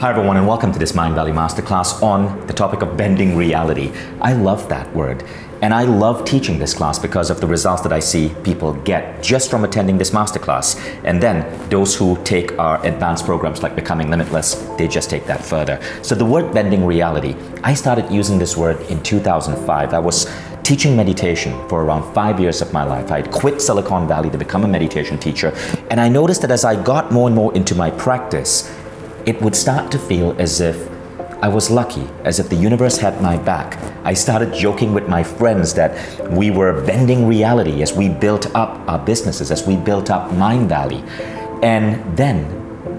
Hi everyone, and welcome to this Mindvalley Masterclass on the topic of bending reality. I love that word, and I love teaching this class because of the results that I see people get just from attending this masterclass. And then those who take our advanced programs like Becoming Limitless, they just take that further. So the word bending reality, I started using this word in 2005. I was teaching meditation for around 5 years of my life. I had quit Silicon Valley to become a meditation teacher, and I noticed that as I got more and more into my practice, it would start to feel as if I was lucky, as if the universe had my back. I started joking with my friends that we were bending reality as we built up our businesses, as we built up Mindvalley. And then,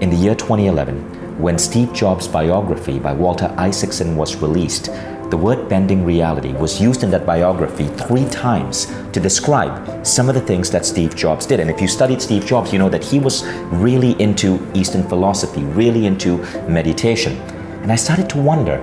in the year 2011, when Steve Jobs' biography by Walter Isaacson was released, the word bending reality was used in that biography 3 times to describe some of the things that Steve Jobs did. And if you studied Steve Jobs, you know that he was really into Eastern philosophy, really into meditation. And I started to wonder,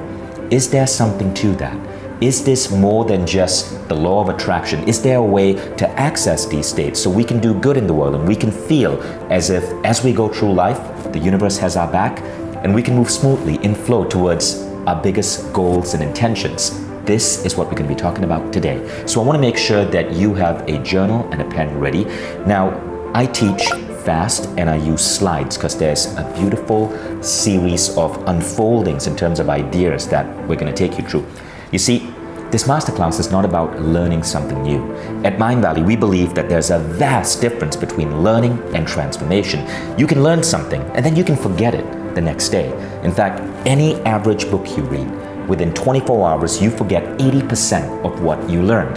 is there something to that? Is this more than just the law of attraction? Is there a way to access these states so we can do good in the world and we can feel as if as we go through life, the universe has our back and we can move smoothly in flow towards our biggest goals and intentions? This is what we're going to be talking about today. So I want to make sure that you have a journal and a pen ready. Now, I teach fast and I use slides because there's a beautiful series of unfoldings in terms of ideas that we're going to take you through. You see, this masterclass is not about learning something new. At Mindvalley, we believe that there's a vast difference between learning and transformation. You can learn something and then you can forget it the next day. In fact, any average book you read, within 24 hours, you forget 80% of what you learned.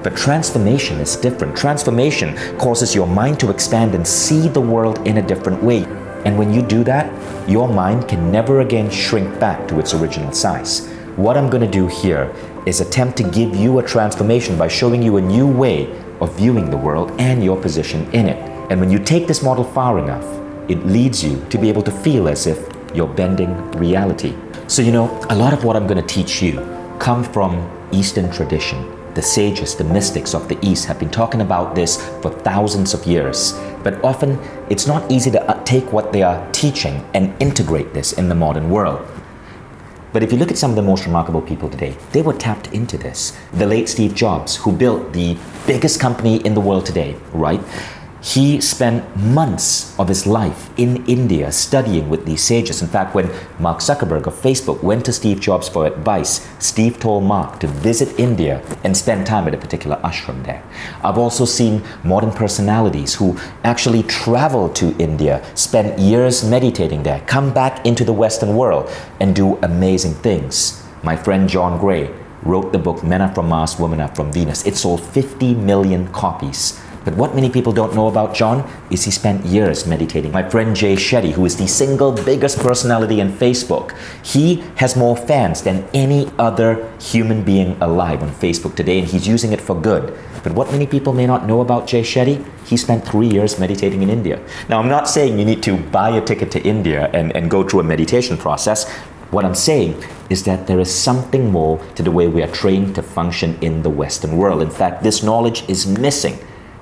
But transformation is different. Transformation causes your mind to expand and see the world in a different way. And when you do that, your mind can never again shrink back to its original size. What I'm going to do here is attempt to give you a transformation by showing you a new way of viewing the world and your position in it. And when you take this model far enough, it leads you to be able to feel as if you're bending reality. So a lot of what I'm going to teach you come from Eastern tradition. The sages, the mystics of the East have been talking about this for thousands of years. But often, it's not easy to take what they are teaching and integrate this in the modern world. But if you look at some of the most remarkable people today, they were tapped into this. The late Steve Jobs, who built the biggest company in the world today, right? He spent months of his life in India studying with these sages. In fact, when Mark Zuckerberg of Facebook went to Steve Jobs for advice, Steve told Mark to visit India and spend time at a particular ashram there. I've also seen modern personalities who actually travel to India, spend years meditating there, come back into the Western world and do amazing things. My friend John Gray wrote the book Men Are From Mars, Women Are From Venus. It sold 50 million copies. But what many people don't know about John is he spent years meditating. My friend Jay Shetty, who is the single biggest personality on Facebook, he has more fans than any other human being alive on Facebook today, and he's using it for good. But what many people may not know about Jay Shetty, he spent 3 years meditating in India. Now, I'm not saying you need to buy a ticket to India and go through a meditation process. What I'm saying is that there is something more to the way we are trained to function in the Western world. In fact, this knowledge is missing.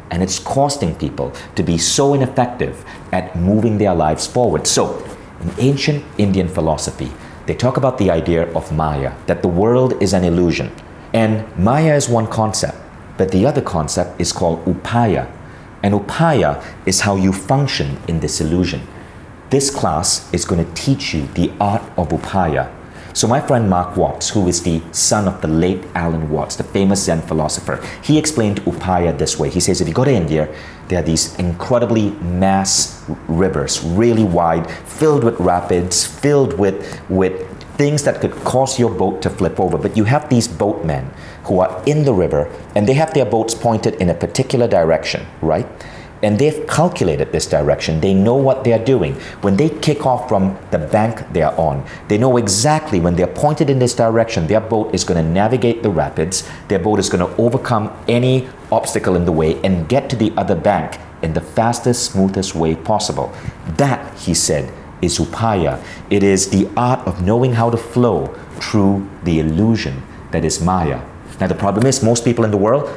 And it's costing people to be so ineffective at moving their lives forward. So, in ancient Indian philosophy, they talk about the idea of Maya, that the world is an illusion. And Maya is one concept, but the other concept is called Upaya. And Upaya is how you function in this illusion. This class is going to teach you the art of Upaya. So my friend Mark Watts, who is the son of the late Alan Watts, the famous Zen philosopher, he explained Upaya this way. He says, if you go to India, there are these incredibly mass rivers, really wide, filled with rapids, filled with things that could cause your boat to flip over. But you have these boatmen who are in the river, and they have their boats pointed in a particular direction, right? And they've calculated this direction. They know what they're doing. When they kick off from the bank they're on, they know exactly when they're pointed in this direction, their boat is going to navigate the rapids, their boat is going to overcome any obstacle in the way and get to the other bank in the fastest, smoothest way possible. That, he said, is Upaya. It is the art of knowing how to flow through the illusion that is Maya. Now the problem is, most people in the world,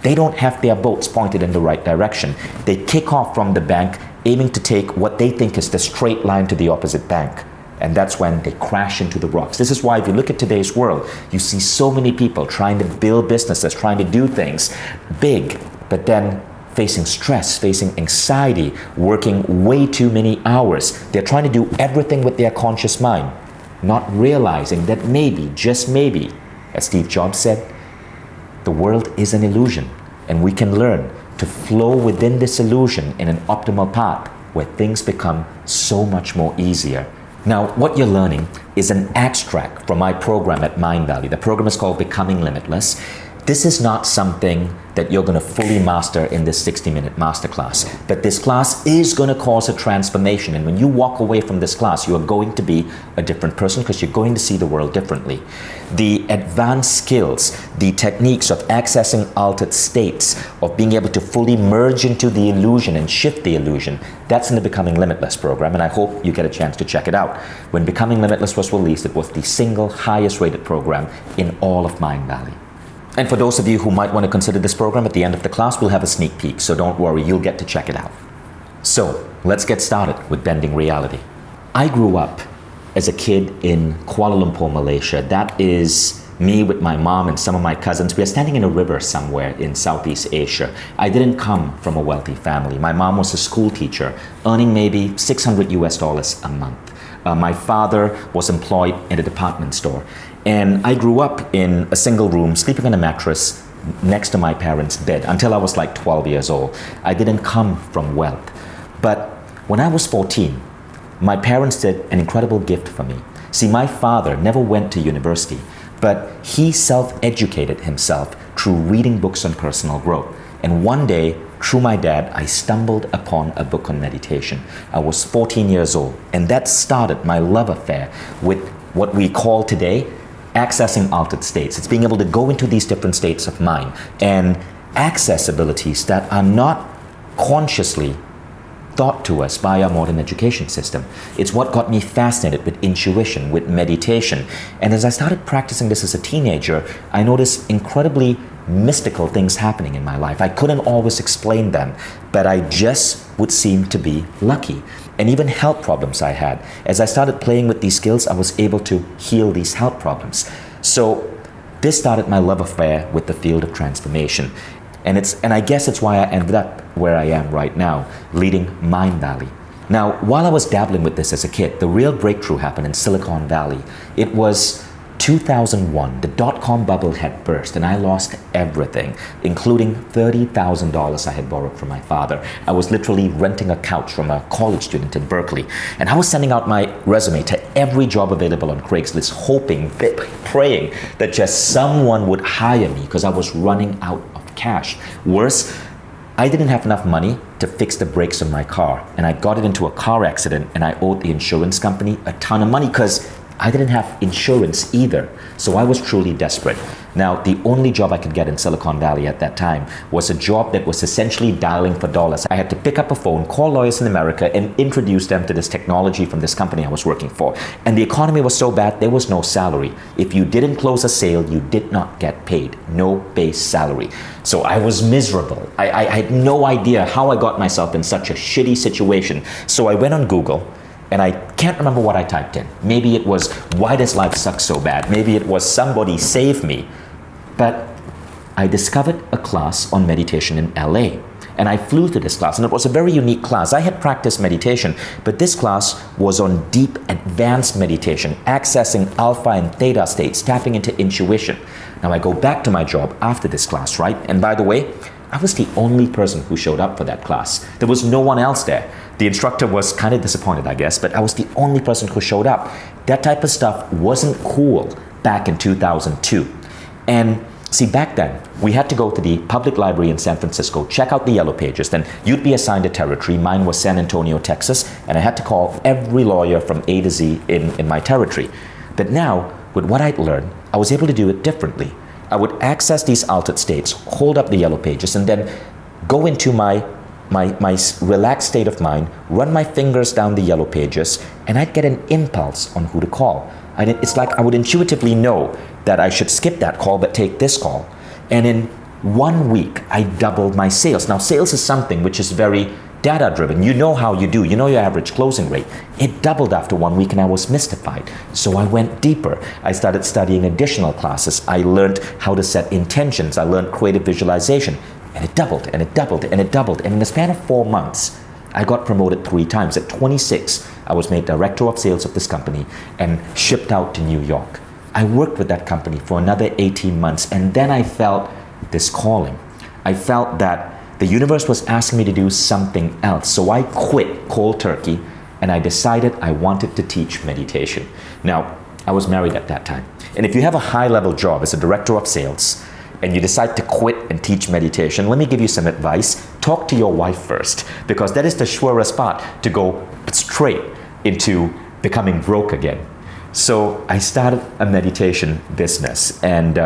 they don't have their boats pointed in the right direction. They kick off from the bank, aiming to take what they think is the straight line to the opposite bank. And that's when they crash into the rocks. This is why if you look at today's world, you see so many people trying to build businesses, trying to do things big, but then facing stress, facing anxiety, working way too many hours. They're trying to do everything with their conscious mind, not realizing that maybe, just maybe, as Steve Jobs said, the world is an illusion, and we can learn to flow within this illusion in an optimal path where things become so much more easier. Now, what you're learning is an extract from my program at Mindvalley. The program is called Becoming Limitless. This is not something that you're going to fully master in this 60-minute masterclass, but this class is going to cause a transformation. And when you walk away from this class, you are going to be a different person because you're going to see the world differently. The advanced skills, the techniques of accessing altered states, of being able to fully merge into the illusion and shift the illusion, that's in the Becoming Limitless program, and I hope you get a chance to check it out. When Becoming Limitless was released, it was the single highest rated program in all of Mindvalley. And for those of you who might want to consider this program, at the end of the class, we'll have a sneak peek, so don't worry, you'll get to check it out. So, let's get started with bending reality. I grew up as a kid in Kuala Lumpur, Malaysia. That is me with my mom and some of my cousins. We are standing in a river somewhere in Southeast Asia. I didn't come from a wealthy family. My mom was a school teacher, earning maybe $600 a month. My father was employed in a department store. And I grew up in a single room, sleeping on a mattress next to my parents' bed until I was like 12 years old. I didn't come from wealth. But when I was 14, my parents did an incredible gift for me. See, my father never went to university, but he self-educated himself through reading books on personal growth. And one day, through my dad, I stumbled upon a book on meditation. I was 14 years old, and that started my love affair with what we call today accessing altered states. It's being able to go into these different states of mind and access abilities that are not consciously taught to us by our modern education system. It's what got me fascinated with intuition, with meditation. And as I started practicing this as a teenager, I noticed incredibly mystical things happening in my life. I couldn't always explain them, but I just would seem to be lucky. And even health problems I had. As I started playing with these skills, I was able to heal these health problems. So this started my love affair with the field of transformation. And I guess it's why I ended up where I am right now, leading Mindvalley. Now, while I was dabbling with this as a kid, the real breakthrough happened in Silicon Valley. It was 2001, the dot-com bubble had burst and I lost everything, including $30,000 I had borrowed from my father. I was literally renting a couch from a college student in Berkeley. And I was sending out my resume to every job available on Craigslist, hoping, praying that just someone would hire me because I was running out of cash. Worse, I didn't have enough money to fix the brakes on my car. And I got it into a car accident and I owed the insurance company a ton of money because I didn't have insurance either, so I was truly desperate. Now, the only job I could get in Silicon Valley at that time was a job that was essentially dialing for dollars. I had to pick up a phone, call lawyers in America, and introduce them to this technology from this company I was working for. And the economy was so bad, there was no salary. If you didn't close a sale, you did not get paid. No base salary. So I was miserable. I had no idea how I got myself in such a shitty situation. So I went on Google, and I can't remember what I typed in. Maybe it was, why does life suck so bad? Maybe it was, somebody save me. But I discovered a class on meditation in LA. And I flew to this class, and it was a very unique class. I had practiced meditation, but this class was on deep, advanced meditation, accessing alpha and theta states, tapping into intuition. Now I go back to my job after this class, right? And by the way, I was the only person who showed up for that class. There was no one else there. The instructor was kind of disappointed, I guess, but I was the only person who showed up. That type of stuff wasn't cool back in 2002. And see, back then, we had to go to the public library in San Francisco, check out the yellow pages, then you'd be assigned a territory. Mine was San Antonio, Texas, and I had to call every lawyer from A to Z in my territory. But now, with what I'd learned, I was able to do it differently. I would access these altered states, hold up the yellow pages, and then go into my relaxed state of mind, run my fingers down the yellow pages, and I'd get an impulse on who to call. It's like I would intuitively know that I should skip that call but take this call. And in 1 week, I doubled my sales. Now, sales is something which is very data driven. You know how you do. You know your average closing rate. It doubled after 1 week and I was mystified. So I went deeper. I started studying additional classes. I learned how to set intentions. I learned creative visualization. And it doubled and it doubled and it doubled. And in the span of 4 months, I got promoted 3 times. At 26, I was made director of sales of this company and shipped out to New York. I worked with that company for another 18 months and then I felt this calling. I felt that the universe was asking me to do something else. So I quit cold turkey and I decided I wanted to teach meditation. Now, I was married at that time. And if you have a high-level job as a director of sales and you decide to quit and teach meditation, let me give you some advice. Talk to your wife first, because that is the surest spot to go straight into becoming broke again. So I started a meditation business and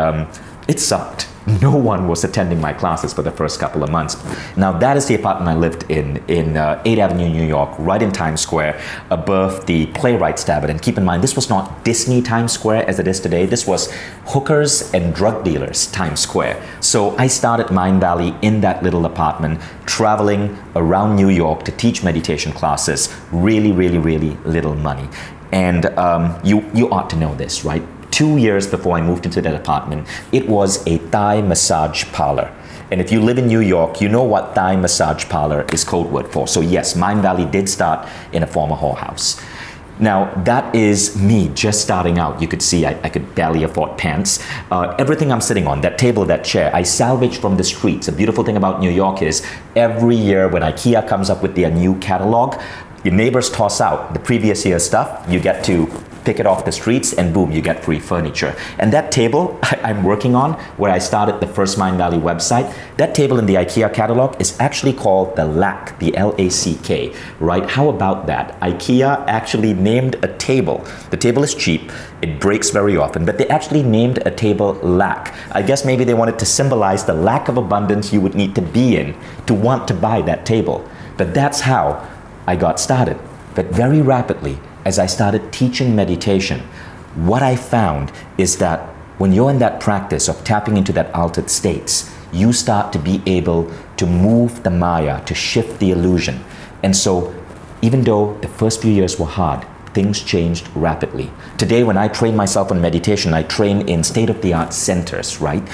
it sucked. No one was attending my classes for the first couple of months. Now that is the apartment I lived in 8th Avenue, New York, right in Times Square, above the Playwrights Tavern. And keep in mind, this was not Disney Times Square as it is today. This was hookers and drug dealers Times Square. So I started Mindvalley in that little apartment, traveling around New York to teach meditation classes, really, really, really little money. And you ought to know this, right? 2 years before I moved into that apartment, it was a Thai massage parlor. And if you live in New York, you know what Thai massage parlor is code word for. So yes, Mindvalley did start in a former whorehouse. Now, that is me just starting out. You could see I could barely afford pants. Everything I'm sitting on, that table, that chair, I salvaged from the streets. The beautiful thing about New York is every year when IKEA comes up with their new catalog, your neighbors toss out the previous year's stuff. You get to pick it off the streets and boom, you get free furniture. And that table I'm working on, where I started the first Mindvalley website, that table in the IKEA catalog is actually called the LACK, the L-A-C-K, right? How about that? IKEA actually named a table. The table is cheap, it breaks very often, but they actually named a table LACK. I guess maybe they wanted to symbolize the lack of abundance you would need to be in to want to buy that table. But that's how I got started. But very rapidly, as I started teaching meditation, what I found is that when you're in that practice of tapping into that altered states, you start to be able to move the Maya, to shift the illusion. And so, even though the first few years were hard, things changed rapidly. Today, when I train myself on meditation, I train in state-of-the-art centers, right?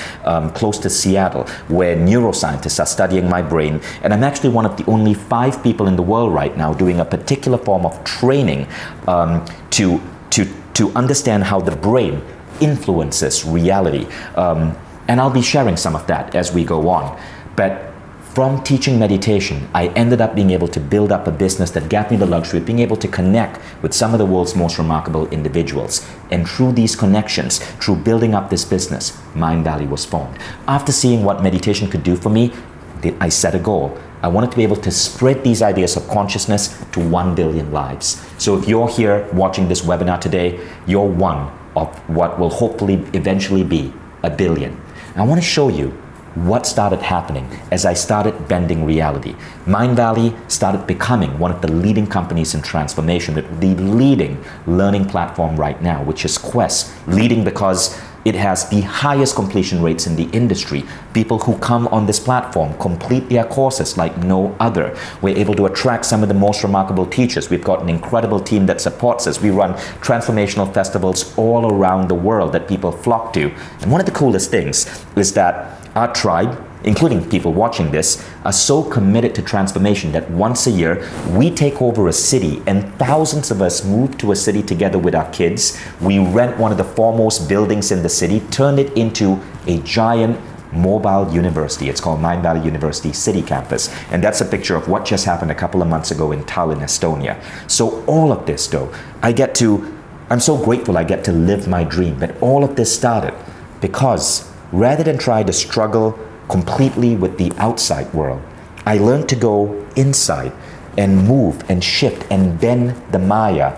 Close to Seattle, where neuroscientists are studying my brain. And I'm actually one of the only 5 people in the world right now doing a particular form of training to understand how the brain influences reality. And I'll be sharing some of that as we go on. But from teaching meditation, I ended up being able to build up a business that gave me the luxury of being able to connect with some of the world's most remarkable individuals. And through these connections, through building up this business, Mindvalley was formed. After seeing what meditation could do for me, I set a goal. I wanted to be able to spread these ideas of consciousness to 1 billion lives. So if you're here watching this webinar today, you're one of what will hopefully eventually be 1 billion. I want to show you what started happening as I started bending reality. Mindvalley started becoming one of the leading companies in transformation, the leading learning platform right now, which is Quest. Leading because it has the highest completion rates in the industry. People who come on this platform complete their courses like no other. We're able to attract some of the most remarkable teachers. We've got an incredible team that supports us. We run transformational festivals all around the world that people flock to. And one of the coolest things is that our tribe, including people watching this, are so committed to transformation that once a year, we take over a city and thousands of us move to a city together with our kids. We rent one of the foremost buildings in the city, turn it into a giant mobile university. It's called Mindvalley University City Campus. And that's a picture of what just happened a couple of months ago in Tallinn, Estonia. So all of this though, I'm so grateful I get to live my dream. But all of this started because rather than try to struggle completely with the outside world, I learned to go inside and move and shift and bend the Maya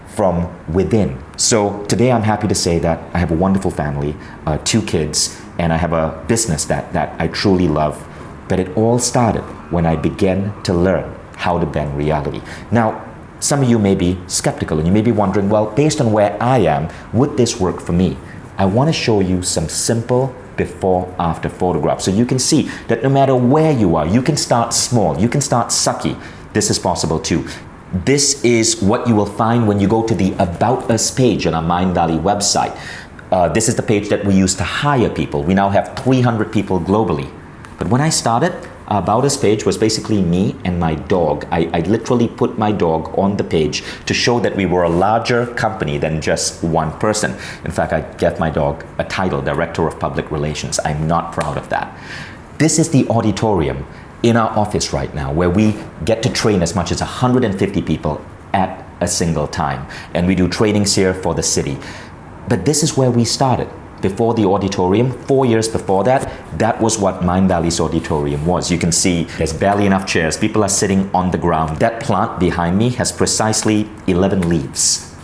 from within. So today I'm happy to say that I have a wonderful family, 2 kids, and I have a business that I truly love. But it all started when I began to learn how to bend reality. Now, some of you may be skeptical and you may be wondering, well, based on where I am, would this work for me? I want to show you some simple before after photograph. So you can see that no matter where you are, you can start small, you can start sucky. This is possible too. This is what you will find when you go to the About Us page on our Mindvalley website. This is the page that we use to hire people. We now have 300 people globally. But when I started, our About Us page was basically me and my dog. I literally put my dog on the page to show that we were a larger company than just one person. In fact, I gave my dog a title, Director of Public Relations. I'm not proud of that. This is the auditorium in our office right now, where we get to train as much as 150 people at a single time. And we do trainings here for the city. But this is where we started. Before the auditorium, 4 years before that, that was what Mindvalley's auditorium was. You can see there's barely enough chairs. People are sitting on the ground. That plant behind me has precisely 11 leaves.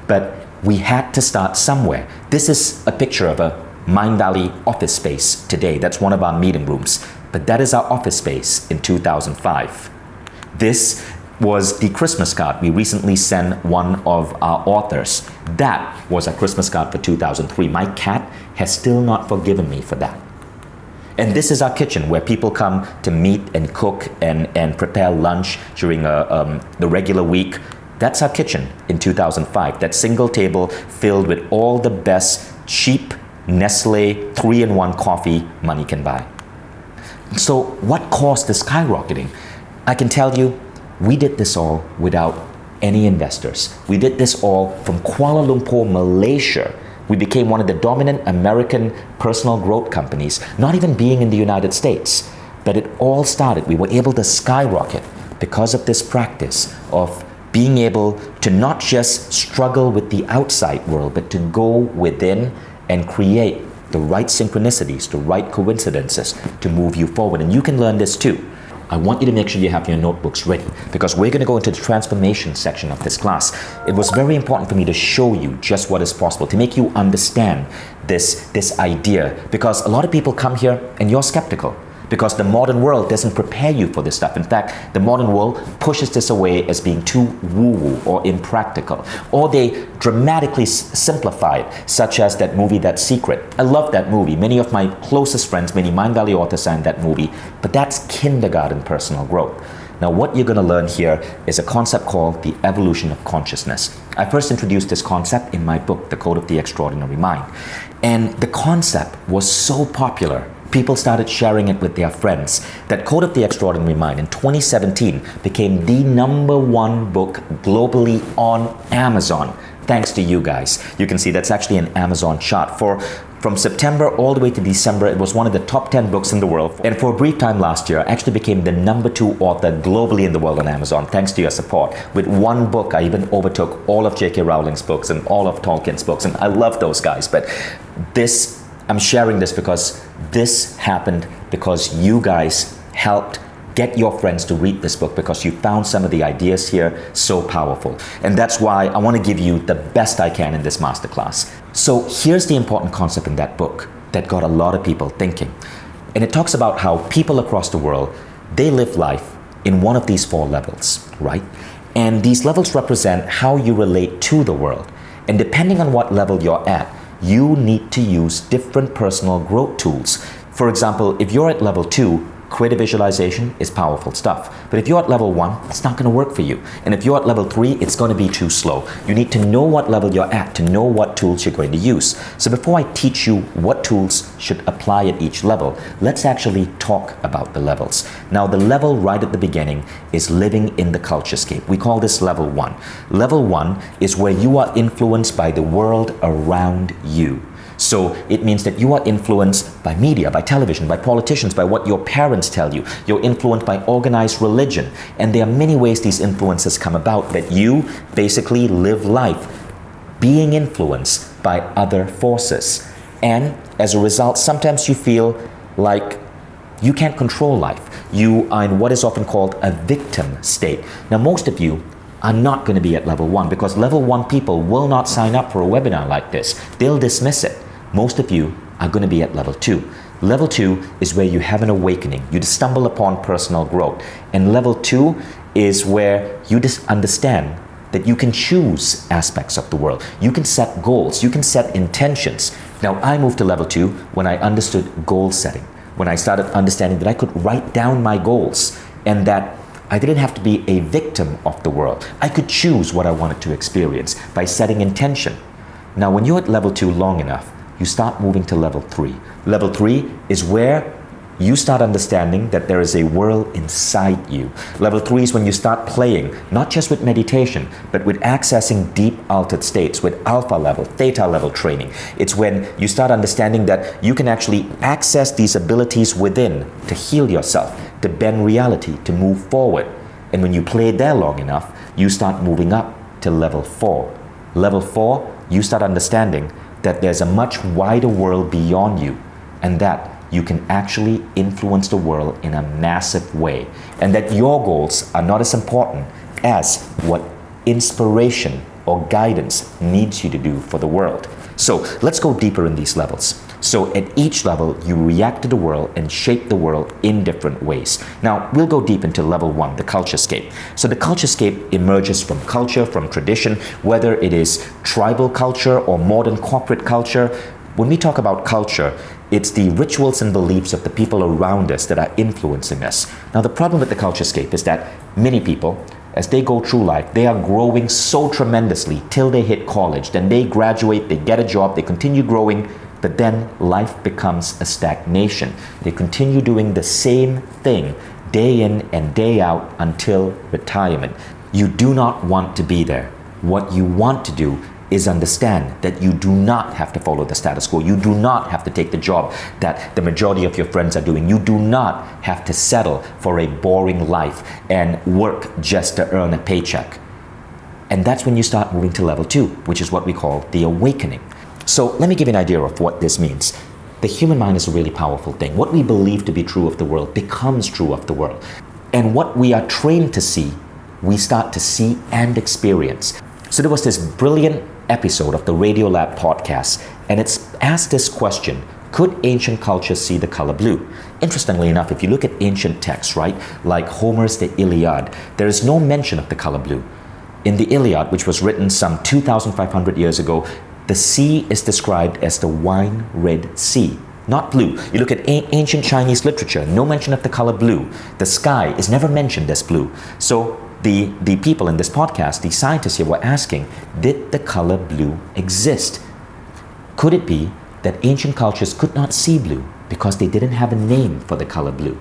But we had to start somewhere. This is a picture of a Mindvalley office space today. That's one of our meeting rooms. But that is our office space in 2005. This was the Christmas card we recently sent one of our authors. That was a Christmas card for 2003. My cat has still not forgiven me for that. And this is our kitchen where people come to meet and cook and prepare lunch during the regular week. That's our kitchen in 2005. That single table filled with all the best cheap Nestle 3-in-1 coffee money can buy. So what caused the skyrocketing? I can tell you, we did this all without any investors. We did this all from Kuala Lumpur, Malaysia. We became one of the dominant American personal growth companies, not even being in the United States. But it all started, we were able to skyrocket because of this practice of being able to not just struggle with the outside world, but to go within and create the right synchronicities, the right coincidences to move you forward. And you can learn this too. I want you to make sure you have your notebooks ready, because we're going to go into the transformation section of this class. It was very important for me to show you just what is possible, to make you understand this idea, because a lot of people come here and you're skeptical, because the modern world doesn't prepare you for this stuff. In fact, the modern world pushes this away as being too woo-woo or impractical, or they dramatically simplify it, such as that movie, That Secret. I love that movie. Many of my closest friends, many Mindvalley authors are in that movie, but that's kindergarten personal growth. Now, what you're going to learn here is a concept called the evolution of consciousness. I first introduced this concept in my book, The Code of the Extraordinary Mind. And the concept was so popular, people started sharing it with their friends. That Code of the Extraordinary Mind in 2017 became the #1 book globally on Amazon, thanks to you guys. You can see that's actually an Amazon chart. From September all the way to December, it was one of the top 10 books in the world. And for a brief time last year, I actually became the #2 author globally in the world on Amazon, thanks to your support. With one book, I even overtook all of J.K. Rowling's books and all of Tolkien's books, and I love those guys. But I'm sharing this because this happened because you guys helped get your friends to read this book, because you found some of the ideas here so powerful. And that's why I want to give you the best I can in this masterclass. So here's the important concept in that book that got a lot of people thinking. And it talks about how people across the world, they live life in one of these 4 levels, right? And these levels represent how you relate to the world. And depending on what level you're at, you need to use different personal growth tools. For example, if you're at level 2, creative visualization is powerful stuff. But if you're at level 1, it's not going to work for you. And if you're at level 3, it's going to be too slow. You need to know what level you're at to know what tools you're going to use. So before I teach you what tools should apply at each level, let's actually talk about the levels. Now, the level right at the beginning is living in the culturescape. We call this level 1. Level 1 is where you are influenced by the world around you. So it means that you are influenced by media, by television, by politicians, by what your parents tell you. You're influenced by organized religion. And there are many ways these influences come about, but you basically live life being influenced by other forces. And as a result, sometimes you feel like you can't control life. You are in what is often called a victim state. Now, most of you are not going to be at level 1, because level 1 people will not sign up for a webinar like this. They'll dismiss it. Most of you are going to be at level 2. Level 2 is where you have an awakening. You just stumble upon personal growth. And level 2 is where you just understand that you can choose aspects of the world. You can set goals. You can set intentions. Now, I moved to level 2 when I understood goal setting, when I started understanding that I could write down my goals and that I didn't have to be a victim of the world. I could choose what I wanted to experience by setting intention. Now, when you're at level 2 long enough, you start moving to level 3. Level 3 is where you start understanding that there is a world inside you. Level 3 is when you start playing, not just with meditation, but with accessing deep altered states, with alpha level, theta level training. It's when you start understanding that you can actually access these abilities within to heal yourself, to bend reality, to move forward. And when you play there long enough, you start moving up to level 4. Level 4, you start understanding that there's a much wider world beyond you, and that you can actually influence the world in a massive way, and that your goals are not as important as what inspiration or guidance needs you to do for the world. So let's go deeper in these levels. So at each level, you react to the world and shape the world in different ways. Now, we'll go deep into level 1, the culturescape. So the culturescape emerges from culture, from tradition, whether it is tribal culture or modern corporate culture. When we talk about culture, it's the rituals and beliefs of the people around us that are influencing us. Now, the problem with the culturescape is that many people, as they go through life, they are growing so tremendously till they hit college. Then they graduate, they get a job, they continue growing, but then life becomes a stagnation. They continue doing the same thing day in and day out until retirement. You do not want to be there. What you want to do is understand that you do not have to follow the status quo. You do not have to take the job that the majority of your friends are doing. You do not have to settle for a boring life and work just to earn a paycheck. And that's when you start moving to level 2, which is what we call the awakening. So let me give you an idea of what this means. The human mind is a really powerful thing. What we believe to be true of the world becomes true of the world. And what we are trained to see, we start to see and experience. So there was this brilliant episode of the Radiolab podcast, and it's asked this question: could ancient cultures see the color blue? Interestingly enough, if you look at ancient texts, right, like Homer's The Iliad, there is no mention of the color blue. In the Iliad, which was written some 2,500 years ago, the sea is described as the wine red sea, not blue. You look at ancient Chinese literature, no mention of the color blue. The sky is never mentioned as blue. So the people in this podcast, the scientists here, were asking, did the color blue exist? Could it be that ancient cultures could not see blue because they didn't have a name for the color blue?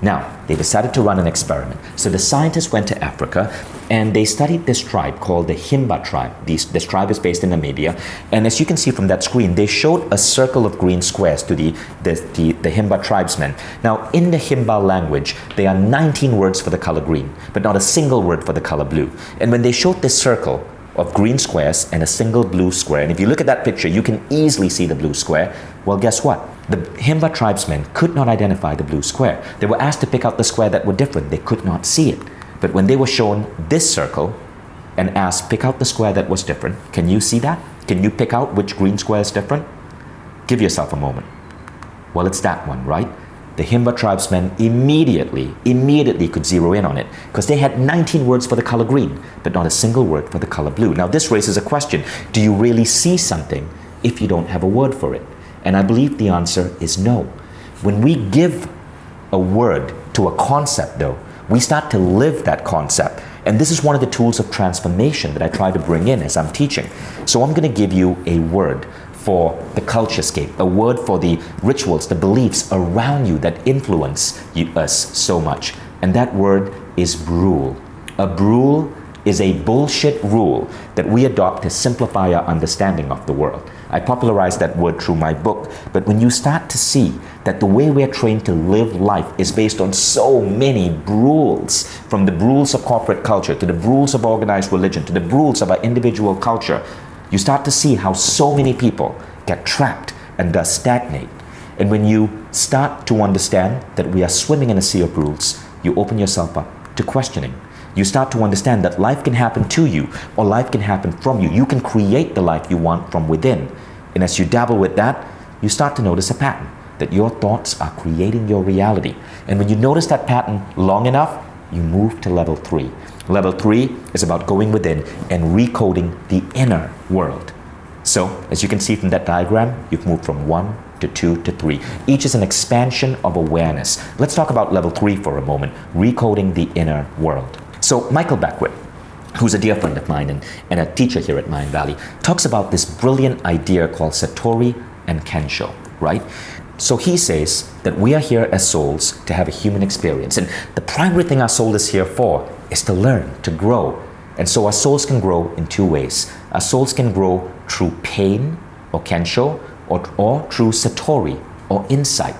Now, they decided to run an experiment. So the scientists went to Africa and they studied this tribe called the Himba tribe. This tribe is based in Namibia. And as you can see from that screen, they showed a circle of green squares to the Himba tribesmen. Now, in the Himba language, there are 19 words for the color green, but not a single word for the color blue. And when they showed this circle of green squares and a single blue square, and if you look at that picture, you can easily see the blue square. Well, guess what? The Himba tribesmen could not identify the blue square. They were asked to pick out the square that were different. They could not see it. But when they were shown this circle and asked, pick out the square that was different, can you see that? Can you pick out which green square is different? Give yourself a moment. Well, it's that one, right? The Himba tribesmen immediately could zero in on it because they had 19 words for the color green, but not a single word for the color blue. Now, this raises a question. Do you really see something if you don't have a word for it? And I believe the answer is no. When we give a word to a concept, though, we start to live that concept. And this is one of the tools of transformation that I try to bring in as I'm teaching. So I'm going to give you a word for the culturescape, a word for the rituals, the beliefs around you that influence us so much. And that word is rule. A rule is a bullshit rule that we adopt to simplify our understanding of the world. I popularized that word through my book, but when you start to see that the way we're trained to live life is based on so many rules, from the rules of corporate culture, to the rules of organized religion, to the rules of our individual culture, you start to see how so many people get trapped and thus stagnate. And when you start to understand that we are swimming in a sea of rules, you open yourself up to questioning. You start to understand that life can happen to you or life can happen from you. You can create the life you want from within. And as you dabble with that, you start to notice a pattern, that your thoughts are creating your reality. And when you notice that pattern long enough, you move to level 3. Level 3 is about going within and recoding the inner world. So, as you can see from that diagram, you've moved from 1 to 2 to 3. Each is an expansion of awareness. Let's talk about level 3 for a moment, recoding the inner world. So, Michael Beckwith, who's a dear friend of mine and a teacher here at Mindvalley, talks about this brilliant idea called Satori and Kensho, right? So he says that we are here as souls to have a human experience. And the primary thing our soul is here for is to learn, to grow. And so our souls can grow in two ways. Our souls can grow through pain or Kensho or through Satori or insight.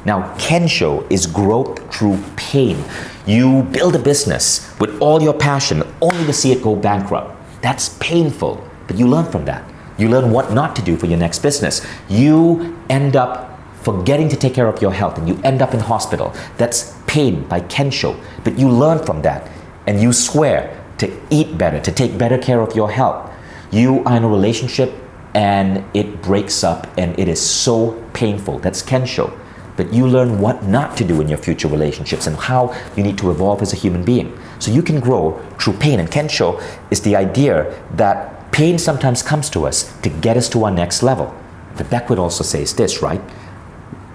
Now, Kensho is growth through pain. You build a business with all your passion only to see it go bankrupt. That's painful, but you learn from that. You learn what not to do for your next business. You end up forgetting to take care of your health and you end up in hospital. That's pain by Kensho, but you learn from that and you swear to eat better, to take better care of your health. You are in a relationship and it breaks up and it is so painful. That's Kensho. But you learn what not to do in your future relationships and how you need to evolve as a human being. So you can grow through pain. And Kensho is the idea that pain sometimes comes to us to get us to our next level. But Beckwith also says this, right?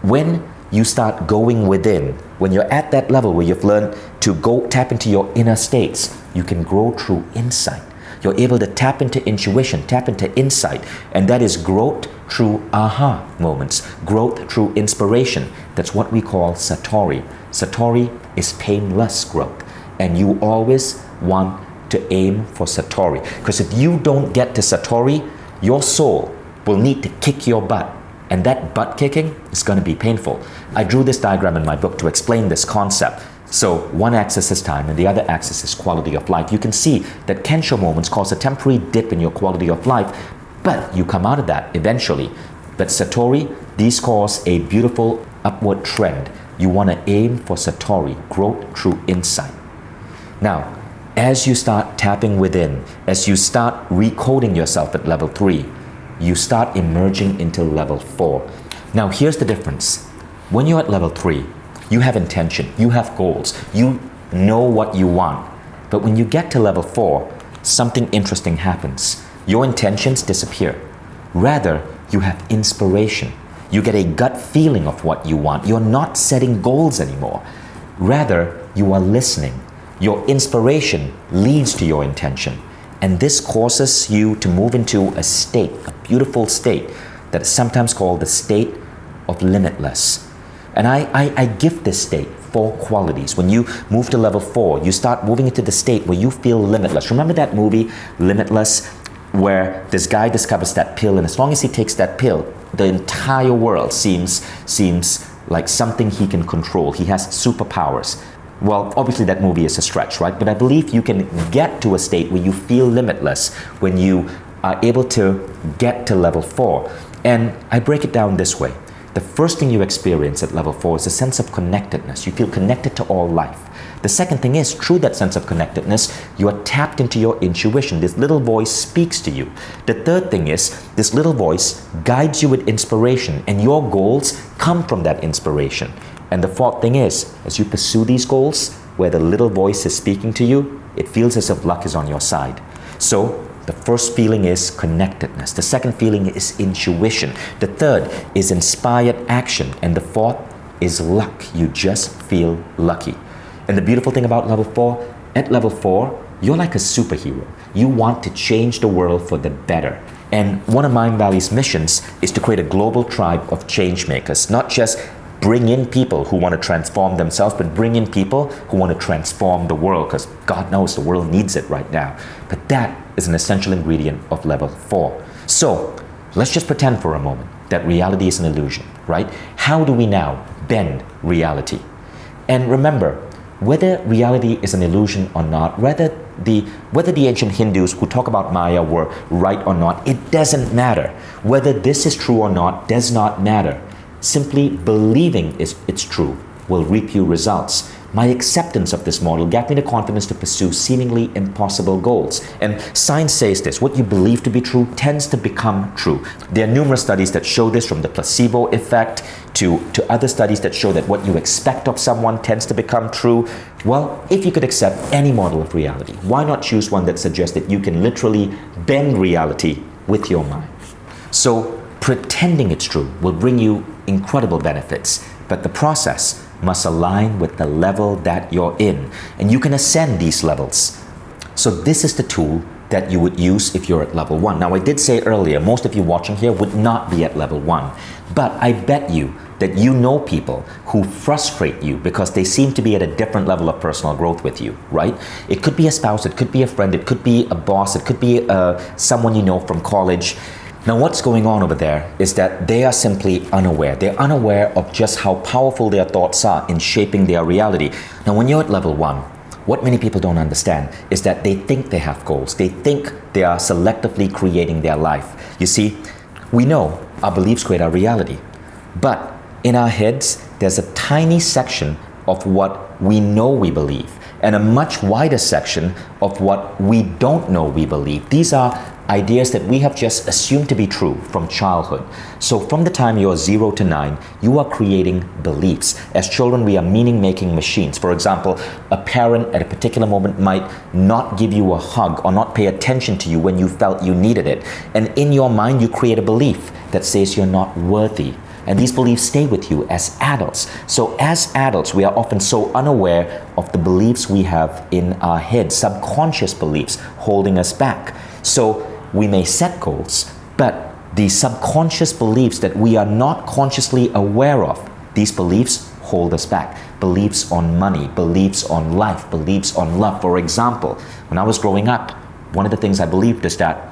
When you start going within, when you're at that level where you've learned to go tap into your inner states, you can grow through insight. You're able to tap into intuition, tap into insight, and that is growth through aha moments, growth through inspiration. That's what we call Satori. Satori is painless growth, and you always want to aim for Satori. Because if you don't get to Satori, your soul will need to kick your butt, and that butt kicking is going to be painful. I drew this diagram in my book to explain this concept. So one axis is time and the other axis is quality of life. You can see that Kensho moments cause a temporary dip in your quality of life, but you come out of that eventually. But Satori, these cause a beautiful upward trend. You want to aim for Satori, growth through insight. Now, as you start tapping within, as you start recoding yourself at level 3, you start emerging into level 4. Now, here's the difference. When you're at level 3, you have intention, you have goals, you know what you want. But when you get to level 4, something interesting happens. Your intentions disappear. Rather, you have inspiration. You get a gut feeling of what you want. You're not setting goals anymore. Rather, you are listening. Your inspiration leads to your intention. And this causes you to move into a state, a beautiful state, that is sometimes called the state of limitless. And I give this state 4 qualities. When you move to level 4, you start moving into the state where you feel limitless. Remember that movie, Limitless, where this guy discovers that pill, and as long as he takes that pill, the entire world seems like something he can control. He has superpowers. Well, obviously that movie is a stretch, right? But I believe you can get to a state where you feel limitless when you are able to get to level 4. And I break it down this way. The first thing you experience at level 4 is a sense of connectedness. You feel connected to all life. The second thing is, through that sense of connectedness, you are tapped into your intuition. This little voice speaks to you. The third thing is, this little voice guides you with inspiration, and your goals come from that inspiration. And the fourth thing is, as you pursue these goals, where the little voice is speaking to you, it feels as if luck is on your side. So, the first feeling is connectedness. The second feeling is intuition. The third is inspired action. And the fourth is luck. You just feel lucky. And the beautiful thing about level 4, at level 4, you're like a superhero. You want to change the world for the better. And one of Mindvalley's missions is to create a global tribe of change makers, not just bring in people who want to transform themselves, but bring in people who want to transform the world, because God knows the world needs it right now. But that is an essential ingredient of level 4. So let's just pretend for a moment that reality is an illusion, right? How do we now bend reality? And remember, whether reality is an illusion or not, whether the ancient Hindus who talk about Maya were right or not, it doesn't matter. Whether this is true or not does not matter. Simply believing it's true will reap you results. My acceptance of this model gave me the confidence to pursue seemingly impossible goals. And science says this, what you believe to be true tends to become true. There are numerous studies that show this, from the placebo effect to other studies that show that what you expect of someone tends to become true. Well, if you could accept any model of reality, why not choose one that suggests that you can literally bend reality with your mind? So pretending it's true will bring you incredible benefits, but the process must align with the level that you're in, and you can ascend these levels. So this is the tool that you would use if you're at level 1. Now, I did say earlier, most of you watching here would not be at level 1, but I bet you that you know people who frustrate you because they seem to be at a different level of personal growth with you, right? It could be a spouse, it could be a friend, it could be a boss, it could be someone you know from college. Now, what's going on over there is that they are simply unaware. They're unaware of just how powerful their thoughts are in shaping their reality. Now, when you're at level 1, what many people don't understand is that they think they have goals. They think they are selectively creating their life. You see, we know our beliefs create our reality, but in our heads, there's a tiny section of what we know we believe and a much wider section of what we don't know we believe. These are ideas that we have just assumed to be true from childhood. So from the time you're 0 to 9, you are creating beliefs. As children, we are meaning-making machines. For example, a parent at a particular moment might not give you a hug or not pay attention to you when you felt you needed it. And in your mind, you create a belief that says you're not worthy. And these beliefs stay with you as adults. So as adults, we are often so unaware of the beliefs we have in our heads, subconscious beliefs holding us back. So we may set goals, but the subconscious beliefs that we are not consciously aware of, these beliefs hold us back. Beliefs on money, beliefs on life, beliefs on love. For example, when I was growing up, one of the things I believed is that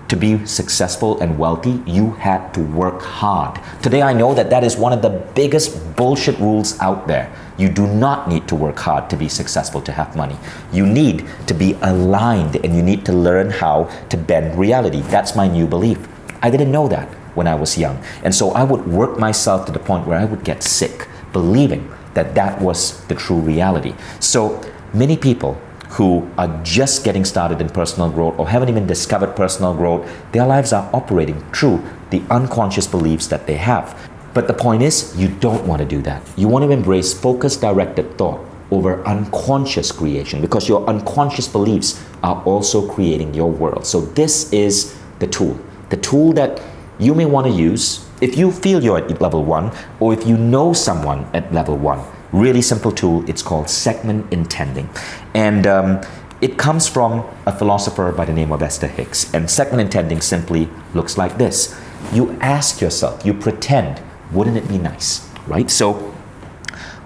to be successful and wealthy, you had to work hard. Today, I know that that is one of the biggest bullshit rules out there. You do not need to work hard to be successful, to have money. You need to be aligned and you need to learn how to bend reality. That's my new belief. I didn't know that when I was young. And so I would work myself to the point where I would get sick, believing that that was the true reality. So many people who are just getting started in personal growth or haven't even discovered personal growth, their lives are operating through the unconscious beliefs that they have. But the point is, you don't want to do that. You want to embrace focused, directed thought over unconscious creation because your unconscious beliefs are also creating your world. So this is the tool that you may want to use if you feel you're at level 1 or if you know someone at level 1. Really simple tool. It's called segment intending. And it comes from a philosopher by the name of Esther Hicks. And segment intending simply looks like this. You ask yourself, you pretend, wouldn't it be nice, right? So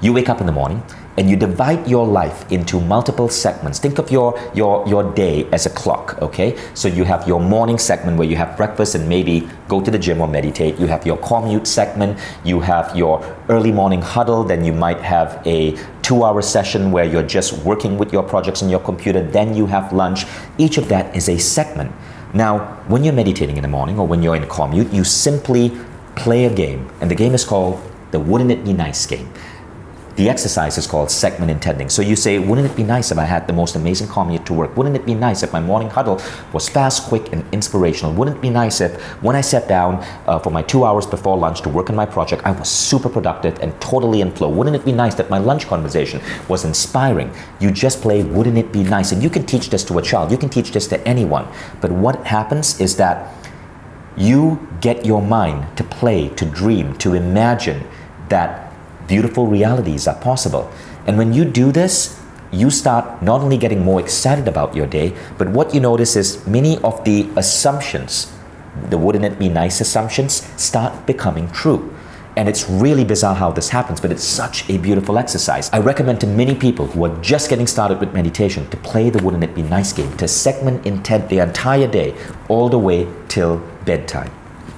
you wake up in the morning and you divide your life into multiple segments. Think of your day as a clock, okay? So you have your morning segment where you have breakfast and maybe go to the gym or meditate. You have your commute segment. You have your early morning huddle. Then you might have a 2-hour session where you're just working with your projects on your computer. Then you have lunch. Each of that is a segment. Now, when you're meditating in the morning or when you're in commute, you simply play a game. And the game is called the Wouldn't It Be Nice game. The exercise is called segment intending. So you say, wouldn't it be nice if I had the most amazing commute to work? Wouldn't it be nice if my morning huddle was fast, quick, and inspirational? Wouldn't it be nice if when I sat down for my 2 hours before lunch to work on my project, I was super productive and totally in flow? Wouldn't it be nice that my lunch conversation was inspiring? You just play, wouldn't it be nice? And you can teach this to a child. You can teach this to anyone. But what happens is that you get your mind to play, to dream, to imagine that beautiful realities are possible. And when you do this, you start not only getting more excited about your day, but what you notice is many of the assumptions, the wouldn't it be nice assumptions, start becoming true. And it's really bizarre how this happens, but it's such a beautiful exercise. I recommend to many people who are just getting started with meditation to play the wouldn't it be nice game, to segment intent the entire day, all the way till bedtime.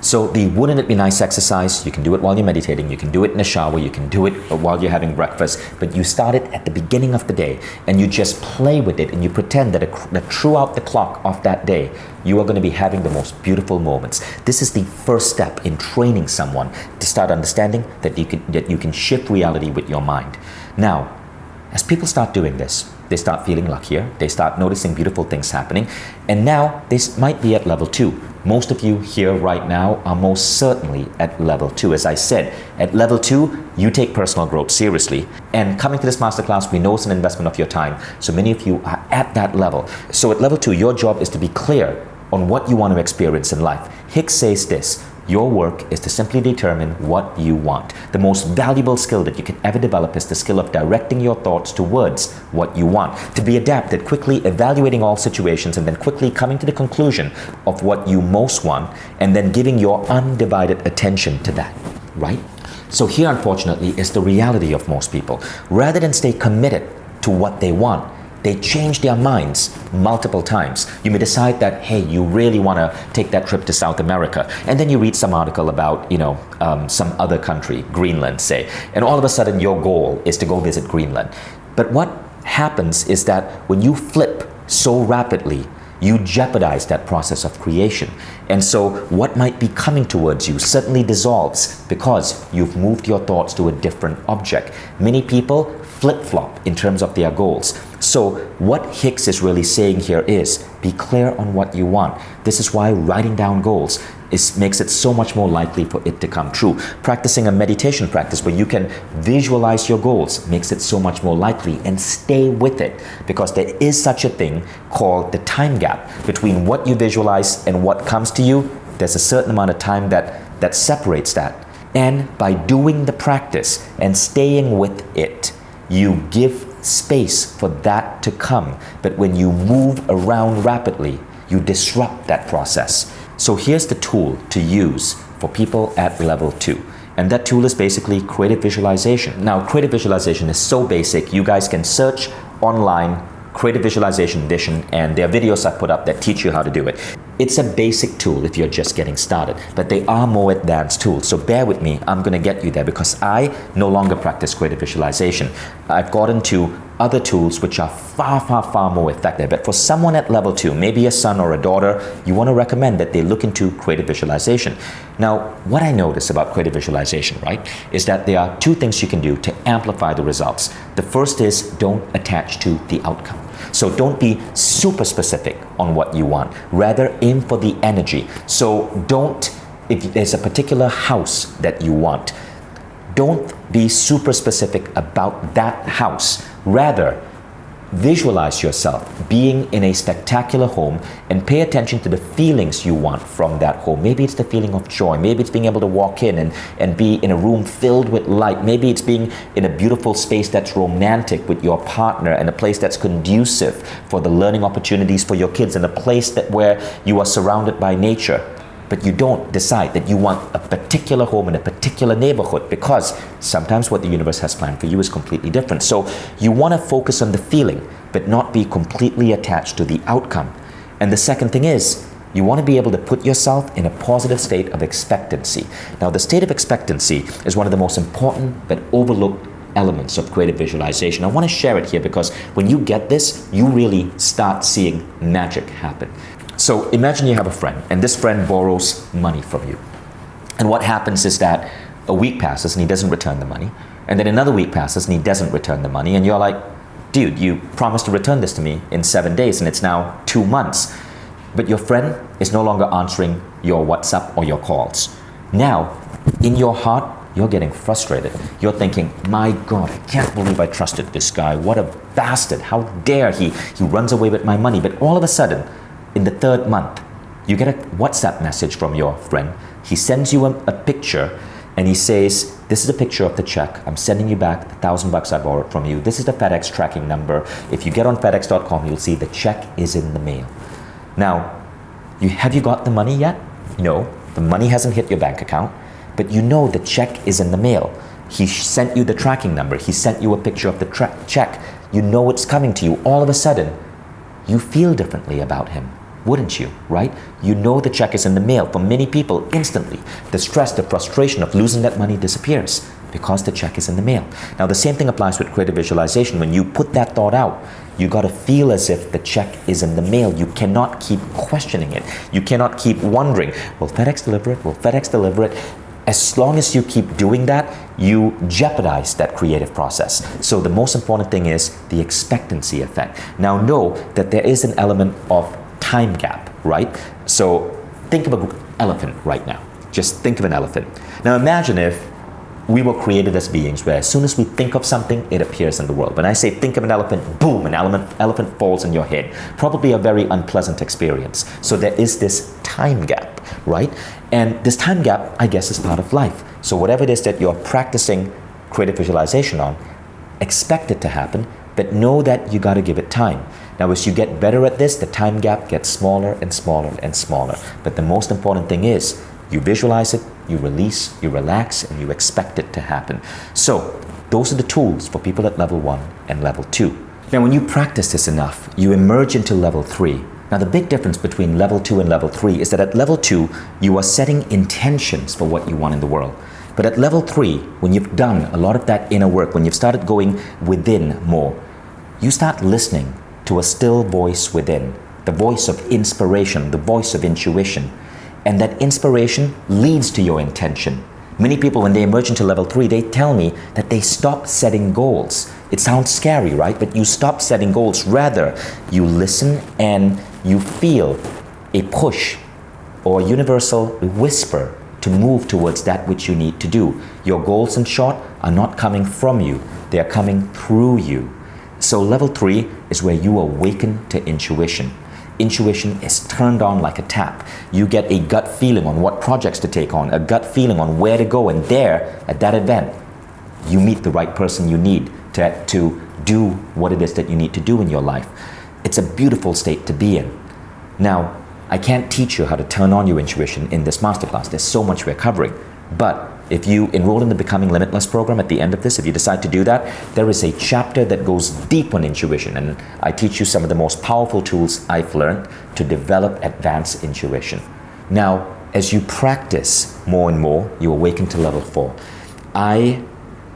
So the wouldn't it be nice exercise, you can do it while you're meditating, you can do it in the shower, you can do it while you're having breakfast, but you start it at the beginning of the day and you just play with it and you pretend that throughout the clock of that day, you are going to be having the most beautiful moments. This is the first step in training someone to start understanding that you can shift reality with your mind. Now, as people start doing this, they start feeling luckier, they start noticing beautiful things happening, and now they might be at level 2. Most of you here right now are most certainly at level 2. As I said, at level 2, you take personal growth seriously. And coming to this masterclass, we know it's an investment of your time. So many of you are at that level. So at level 2, your job is to be clear on what you want to experience in life. Hicks says this: your work is to simply determine what you want. The most valuable skill that you can ever develop is the skill of directing your thoughts towards what you want. To be adept at quickly evaluating all situations and then quickly coming to the conclusion of what you most want and then giving your undivided attention to that, right? So here, unfortunately, is the reality of most people. Rather than stay committed to what they want, they change their minds multiple times. You may decide that, hey, you really want to take that trip to South America. And then you read some article about, some other country, Greenland, say. And all of a sudden, your goal is to go visit Greenland. But what happens is that when you flip so rapidly, you jeopardize that process of creation. And so what might be coming towards you suddenly dissolves because you've moved your thoughts to a different object. Many people flip-flop in terms of their goals. So what Hicks is really saying here is, be clear on what you want. This is why writing down goals makes it so much more likely for it to come true. Practicing a meditation practice where you can visualize your goals makes it so much more likely, and stay with it, because there is such a thing called the time gap between what you visualize and what comes to you. There's a certain amount of time that separates that. And by doing the practice and staying with it, you give space for that to come. But when you move around rapidly, you disrupt that process. So here's the tool to use for people at level 2. And that tool is basically creative visualization. Now, creative visualization is so basic, you guys can search online Creative Visualization Edition, and there are videos I put up that teach you how to do it. It's a basic tool if you're just getting started, but they are more advanced tools. So bear with me, I'm gonna get you there, because I no longer practice creative visualization. I've gotten to other tools which are far, far, far more effective. But for someone at level 2, maybe a son or a daughter, you wanna recommend that they look into creative visualization. Now, what I notice about creative visualization, right, is that there are 2 things you can do to amplify the results. The first is, don't attach to the outcome. So don't be super specific on what you want. Rather, aim for the energy. So if there's a particular house that you want, don't be super specific about that house. Rather, visualize yourself being in a spectacular home and pay attention to the feelings you want from that home. Maybe it's the feeling of joy. Maybe it's being able to walk in and be in a room filled with light. Maybe it's being in a beautiful space that's romantic with your partner, and a place that's conducive for the learning opportunities for your kids, and a place where you are surrounded by nature. But you don't decide that you want a particular home in a particular neighborhood, because sometimes what the universe has planned for you is completely different. So you want to focus on the feeling, but not be completely attached to the outcome. And the second thing is, you want to be able to put yourself in a positive state of expectancy. Now, the state of expectancy is one of the most important but overlooked elements of creative visualization. I want to share it here, because when you get this, you really start seeing magic happen. So imagine you have a friend, and this friend borrows money from you. And what happens is that a week passes and he doesn't return the money. And then another week passes and he doesn't return the money. And you're like, dude, you promised to return this to me in 7 days, and it's now 2 months. But your friend is no longer answering your WhatsApp or your calls. Now, in your heart, you're getting frustrated. You're thinking, my God, I can't believe I trusted this guy. What a bastard. How dare he? He runs away with my money. But all of a sudden, in the 3rd month, you get a WhatsApp message from your friend. He sends you a picture, and he says, this is a picture of the check. I'm sending you back the $1,000 I borrowed from you. This is the FedEx tracking number. If you get on FedEx.com, you'll see the check is in the mail. Now, have you got the money yet? No, the money hasn't hit your bank account, but you know the check is in the mail. He sent you the tracking number. He sent you a picture of the check. You know it's coming to you. All of a sudden, you feel differently about him. Wouldn't you, right? You know the check is in the mail. For many people, instantly, the stress, the frustration of losing that money disappears because the check is in the mail. Now, the same thing applies with creative visualization. When you put that thought out, you got to feel as if the check is in the mail. You cannot keep questioning it. You cannot keep wondering, will FedEx deliver it? Will FedEx deliver it? As long as you keep doing that, you jeopardize that creative process. So the most important thing is the expectancy effect. Now, know that there is an element of time gap, right? So think of an elephant right now. Just think of an elephant. Now imagine if We were created as beings where as soon as we think of something, it appears in the world. When I say think of an elephant, boom, an elephant falls in your head. Probably a very unpleasant experience. So there is this time gap, right? And this time gap, I guess, is part of life. So whatever it is that you're practicing creative visualization on, expect it to happen, but know that you got to give it time. Now, as you get better at this, the time gap gets smaller and smaller and smaller. But the most important thing is you visualize it, you release, you relax, and you expect it to happen. So those are the tools for people at level 1 and level 2. Now, when you practice this enough, you emerge into level 3. Now, the big difference between level 2 and level 3 is that at level 2, you are setting intentions for what you want in the world. But at level 3, when you've done a lot of that inner work, when you've started going within more, you start listening to a still voice within, the voice of inspiration, the voice of intuition. And that inspiration leads to your intention. Many people, when they emerge into level 3, they tell me that they stop setting goals. It sounds scary, right? But you stop setting goals. Rather, you listen and you feel a push or a universal whisper to move towards that which you need to do. Your goals, in short, are not coming from you. They are coming through you. So level 3 is where you awaken to intuition. Intuition is turned on like a tap. You get a gut feeling on what projects to take on, a gut feeling on where to go, and there, at that event, you meet the right person you need to do what it is that you need to do in your life. It's a beautiful state to be in. Now, I can't teach you how to turn on your intuition in this masterclass. There's so much we're covering. But if you enroll in the Becoming Limitless program at the end of this, if you decide to do that, there is a chapter that goes deep on intuition. And I teach you some of the most powerful tools I've learned to develop advanced intuition. Now, as you practice more and more, you awaken to level 4. I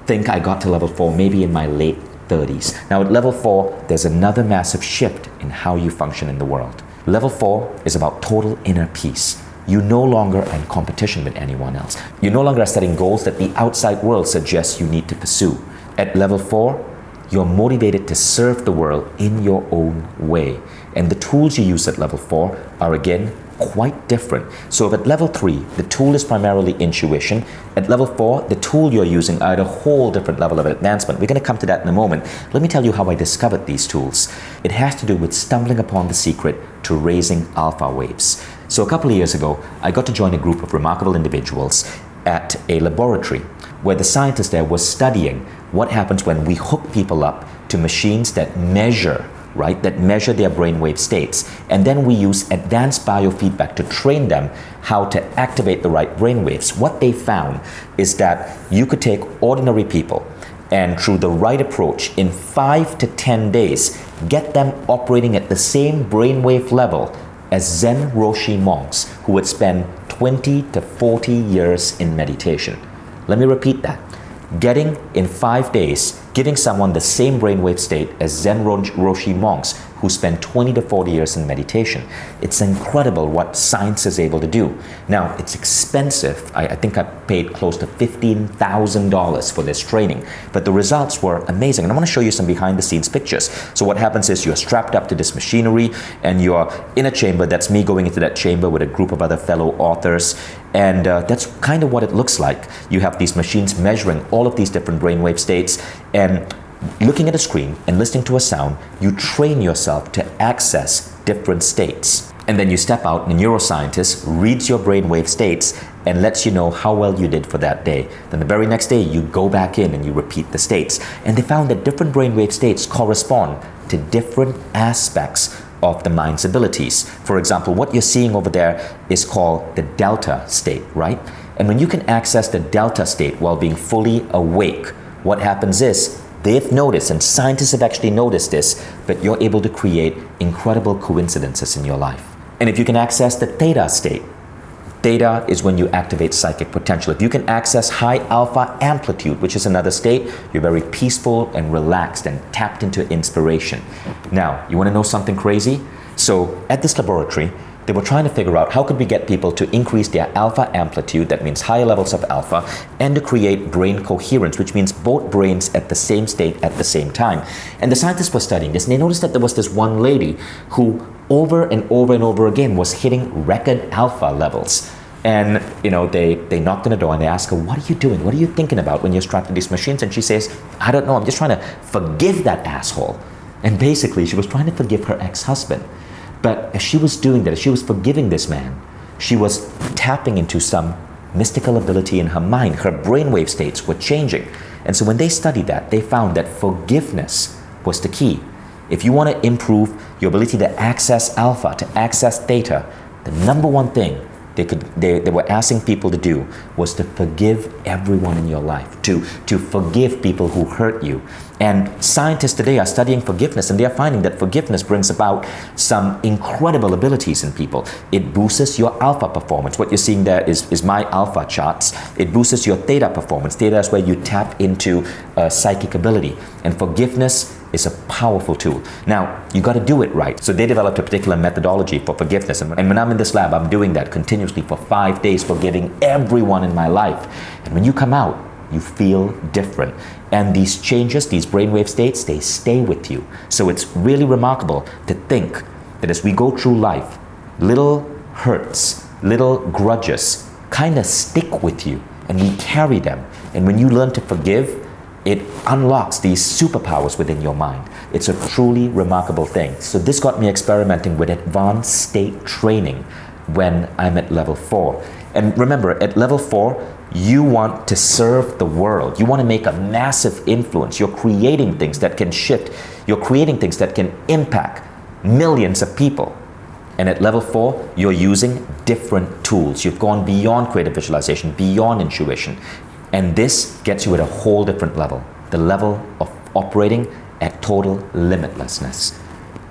think I got to level 4 maybe in my late 30s. Now at level 4, there's another massive shift in how you function in the world. Level 4 is about total inner peace. You no longer are in competition with anyone else. You no longer are setting goals that the outside world suggests you need to pursue. At level 4, you're motivated to serve the world in your own way. And the tools you use at level 4 are again quite different. So if at level 3, the tool is primarily intuition, at level 4, the tool you're using are at a whole different level of advancement. We're going to come to that in a moment. Let me tell you how I discovered these tools. It has to do with stumbling upon the secret to raising alpha waves. So a couple of years ago, I got to join a group of remarkable individuals at a laboratory where the scientists there were studying what happens when we hook people up to machines that measure their brainwave states. And then we use advanced biofeedback to train them how to activate the right brainwaves. What they found is that you could take ordinary people and through the right approach, in 5 to 10 days, get them operating at the same brainwave level as Zen Roshi monks who would spend 20 to 40 years in meditation. Let me repeat that. Getting in 5 days, giving someone the same brainwave state as Zen Roshi monks who spend 20 to 40 years in meditation. It's incredible what science is able to do. Now, it's expensive. I think I paid close to $15,000 for this training, but the results were amazing. And I want to show you some behind the scenes pictures. So what happens is you're strapped up to this machinery and you're in a chamber. That's me going into that chamber with a group of other fellow authors. And that's kind of what it looks like. You have these machines measuring all of these different brainwave states, and looking at a screen and listening to a sound, you train yourself to access different states. And then you step out and a neuroscientist reads your brainwave states and lets you know how well you did for that day. Then the very next day, you go back in and you repeat the states. And they found that different brainwave states correspond to different aspects of the mind's abilities. For example, what you're seeing over there is called the delta state, right? And when you can access the delta state while being fully awake, what happens is they've noticed, and scientists have actually noticed this, that you're able to create incredible coincidences in your life. And if you can access the theta state, theta is when you activate psychic potential. If you can access high alpha amplitude, which is another state, you're very peaceful and relaxed and tapped into inspiration. Now, you want to know something crazy? So at this laboratory, they were trying to figure out how could we get people to increase their alpha amplitude, that means higher levels of alpha, and to create brain coherence, which means both brains at the same state at the same time. And the scientists were studying this, and they noticed that there was this one lady who over and over and over again was hitting record alpha levels. And they knocked on the door and they asked her, what are you doing? What are you thinking about when you're strapped to these machines? And she says, I don't know, I'm just trying to forgive that asshole. And basically she was trying to forgive her ex-husband. But as she was doing that, as she was forgiving this man, she was tapping into some mystical ability in her mind. Her brainwave states were changing. And so when they studied that, they found that forgiveness was the key. If you want to improve your ability to access alpha, to access theta, the number one thing they were asking people to do was to forgive everyone in your life, to forgive people who hurt you. And scientists today are studying forgiveness, and they are finding that forgiveness brings about some incredible abilities in people. It boosts your alpha performance. What you're seeing there is my alpha charts. It boosts your theta performance. Theta is where you tap into psychic ability. And forgiveness is a powerful tool. Now, you got to do it right. So they developed a particular methodology for forgiveness. And when I'm in this lab, I'm doing that continuously for 5 days, forgiving everyone in my life. And when you come out, you feel different. And these changes, these brainwave states, they stay with you. So it's really remarkable to think that as we go through life, little hurts, little grudges kind of stick with you, and we carry them. And when you learn to forgive, it unlocks these superpowers within your mind. It's a truly remarkable thing. So this got me experimenting with advanced state training when I'm at level 4. And remember, at level 4, you want to serve the world. You want to make a massive influence. You're creating things that can shift. You're creating things that can impact millions of people. And at level 4, you're using different tools. You've gone beyond creative visualization, beyond intuition. And this gets you at a whole different level, the level of operating at total limitlessness.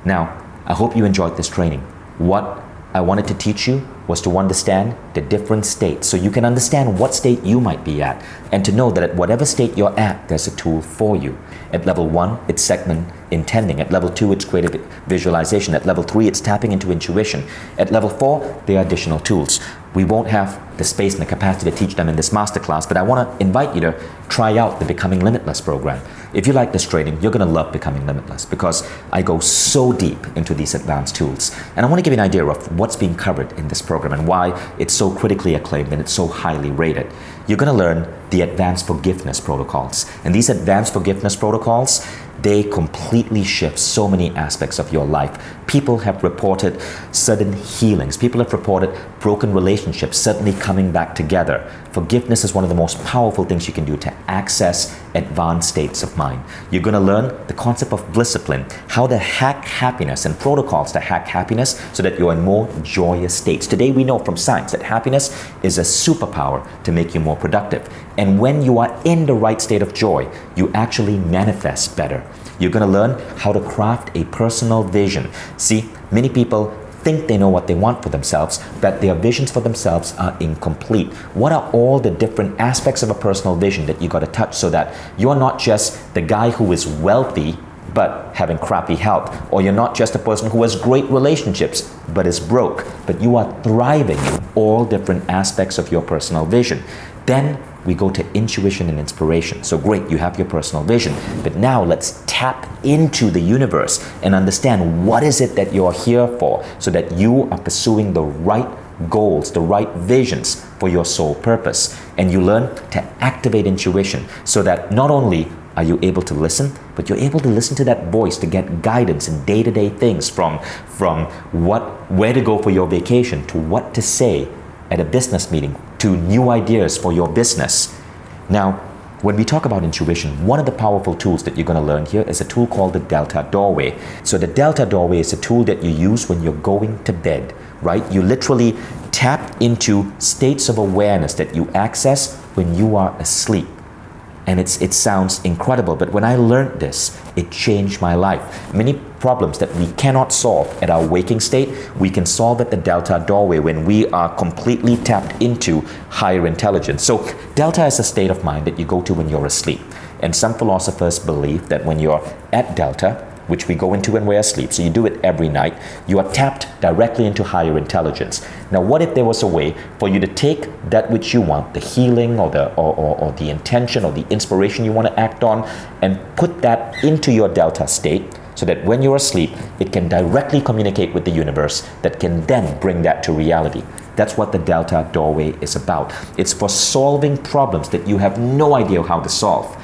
Now, I hope you enjoyed this training. What I wanted to teach you was to understand the different states, so you can understand what state you might be at, and to know that at whatever state you're at, there's a tool for you. At level 1, it's segment intending. At level 2, it's creative visualization. At level 3, it's tapping into intuition. At level 4, there are additional tools. We won't have the space and the capacity to teach them in this masterclass, but I want to invite you to try out the Becoming Limitless program. If you like this training, you're going to love Becoming Limitless, because I go so deep into these advanced tools. And I want to give you an idea of what's being covered in this program and why it's so critically acclaimed and it's so highly rated. You're going to learn the advanced forgiveness protocols. And these advanced forgiveness protocols, they completely shift so many aspects of your life. People have reported sudden healings. People have reported broken relationships suddenly coming back together. Forgiveness is one of the most powerful things you can do to access advanced states of mind. You're going to learn the concept of discipline, how to hack happiness, and protocols to hack happiness so that you're in more joyous states. Today we know from science that happiness is a superpower to make you more productive. And when you are in the right state of joy, you actually manifest better. You're going to learn how to craft a personal vision. See, many people think they know what they want for themselves, but their visions for themselves are incomplete. What are all the different aspects of a personal vision that you got to touch so that you're not just the guy who is wealthy but having crappy health, or you're not just a person who has great relationships but is broke, but you are thriving in all different aspects of your personal vision. Then we go to intuition and inspiration. So great, you have your personal vision, but now let's tap into the universe and understand what is it that you're here for, so that you are pursuing the right goals, the right visions for your soul purpose. And you learn to activate intuition so that not only are you able to listen, but you're able to listen to that voice to get guidance in day-to-day things, from where to go for your vacation, to what to say at a business meeting, to new ideas for your business. Now, when we talk about intuition, one of the powerful tools that you're going to learn here is a tool called the Delta Doorway. So the Delta Doorway is a tool that you use when you're going to bed, right? You literally tap into states of awareness that you access when you are asleep. And it sounds incredible, but when I learned this, it changed my life. Many problems that we cannot solve at our waking state, we can solve at the Delta Doorway when we are completely tapped into higher intelligence. So Delta is a state of mind that you go to when you're asleep. And some philosophers believe that when you're at Delta, which we go into when we're asleep, so you do it every night, you are tapped directly into higher intelligence. Now, what if there was a way for you to take that which you want, the healing or the intention or the inspiration you want to act on, and put that into your Delta state, so that when you're asleep, it can directly communicate with the universe that can then bring that to reality. That's what the Delta Doorway is about. It's for solving problems that you have no idea how to solve.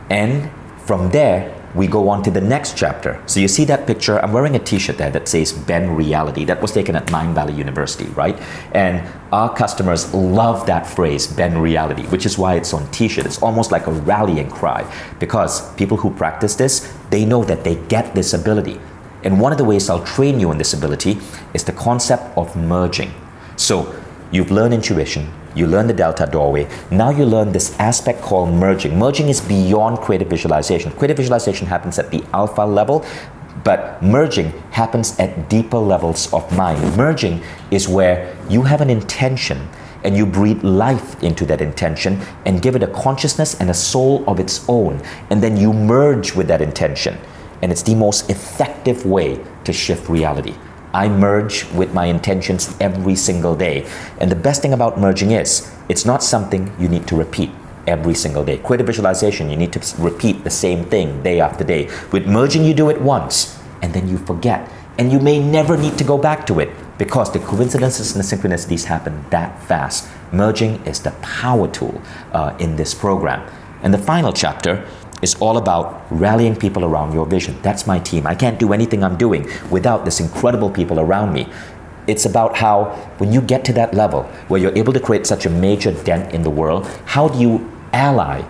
And from there, we go on to the next chapter. So you see that picture, I'm wearing a t-shirt there that says Bend Reality. That was taken at Mindvalley University, right? And our customers love that phrase, Bend Reality, which is why it's on t-shirt. It's almost like a rallying cry, because people who practice this, they know that they get this ability. And one of the ways I'll train you in this ability is the concept of merging. So you've learned intuition, you learn the Delta Doorway, now you learn this aspect called merging. Merging is beyond creative visualization. Creative visualization happens at the alpha level, but merging happens at deeper levels of mind. Merging is where you have an intention and you breathe life into that intention and give it a consciousness and a soul of its own, and then you merge with that intention. And it's the most effective way to shift reality. I merge with my intentions every single day. And the best thing about merging is, it's not something you need to repeat every single day. Creative visualization, you need to repeat the same thing day after day. With merging, you do it once, and then you forget. And you may never need to go back to it, because the coincidences and the synchronicities happen that fast. Merging is the power tool in this program. And the final chapter is all about rallying people around your vision. That's my team. I can't do anything I'm doing without this incredible people around me. It's about how, when you get to that level where you're able to create such a major dent in the world, how do you ally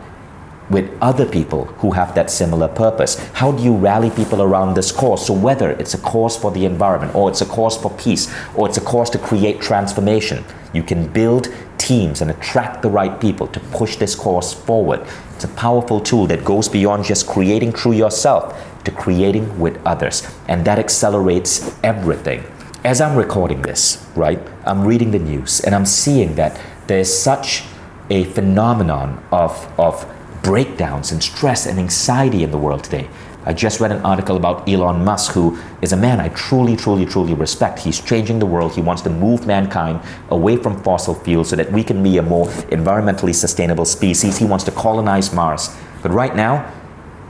with other people who have that similar purpose? How do you rally people around this cause? So whether it's a cause for the environment, or it's a cause for peace, or it's a cause to create transformation, you can build teams and attract the right people to push this cause forward. It's a powerful tool that goes beyond just creating through yourself to creating with others. And that accelerates everything. As I'm recording this, right, I'm reading the news and I'm seeing that there's such a phenomenon of breakdowns and stress and anxiety in the world today. I just read an article about Elon Musk, who is a man I truly respect. He's changing the world. He wants to move mankind away from fossil fuels so that we can be a more environmentally sustainable species. He wants to colonize Mars. But right now,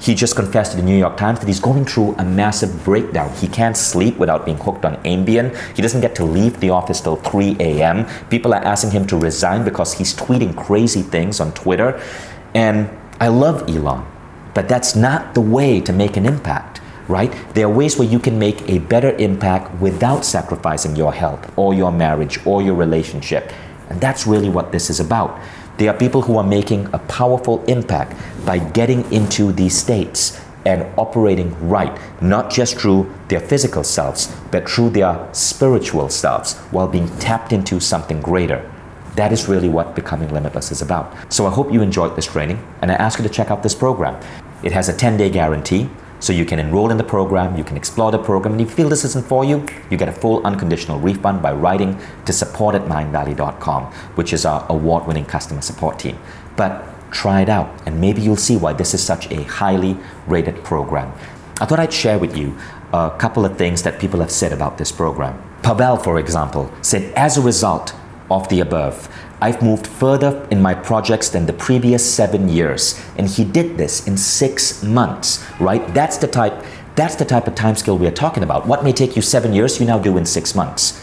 he just confessed to the New York Times that he's going through a massive breakdown. He can't sleep without being hooked on Ambien. He doesn't get to leave the office till 3 a.m. People are asking him to resign because he's tweeting crazy things on Twitter. And I love Elon, but that's not the way to make an impact, right? There are ways where you can make a better impact without sacrificing your health or your marriage or your relationship. And that's really what this is about. There are people who are making a powerful impact by getting into these states and operating right, not just through their physical selves, but through their spiritual selves, while being tapped into something greater. That is really what Becoming Limitless is about. So I hope you enjoyed this training, and I ask you to check out this program. It has a 10-day guarantee, so you can enroll in the program, you can explore the program, and if you feel this isn't for you, you get a full unconditional refund by writing to support@mindvalley.com, which is our award-winning customer support team. But try it out, and maybe you'll see why this is such a highly rated program. I thought I'd share with you a couple of things that people have said about this program. Pavel, for example, said, as a result of the above, I've moved further in my projects than the previous 7 years. And he did this in 6 months, right? That's the type of time scale we are talking about. What may take you 7 years, you now do in 6 months.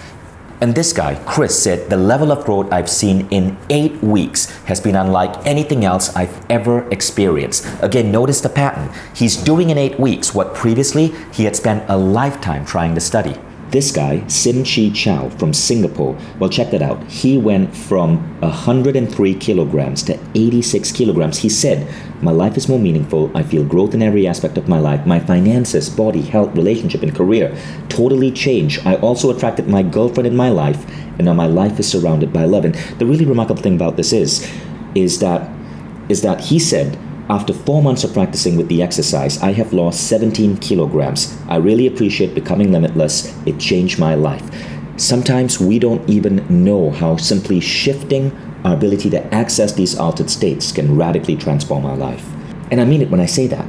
And this guy, Chris, said, the level of growth I've seen in 8 weeks has been unlike anything else I've ever experienced. Again, notice the pattern. He's doing in 8 weeks what previously he had spent a lifetime trying to study. This guy, Sim Chi Chow from Singapore, well, check that out. He went from 103 kilograms to 86 kilograms. He said, my life is more meaningful. I feel growth in every aspect of my life. My finances, body, health, relationship, and career totally changed. I also attracted my girlfriend in my life, and now my life is surrounded by love. And the really remarkable thing about this is that he said, after 4 months of practicing with the exercise, I have lost 17 kilograms. I really appreciate Becoming Limitless. It changed my life. Sometimes we don't even know how simply shifting our ability to access these altered states can radically transform our life. And I mean it when I say that.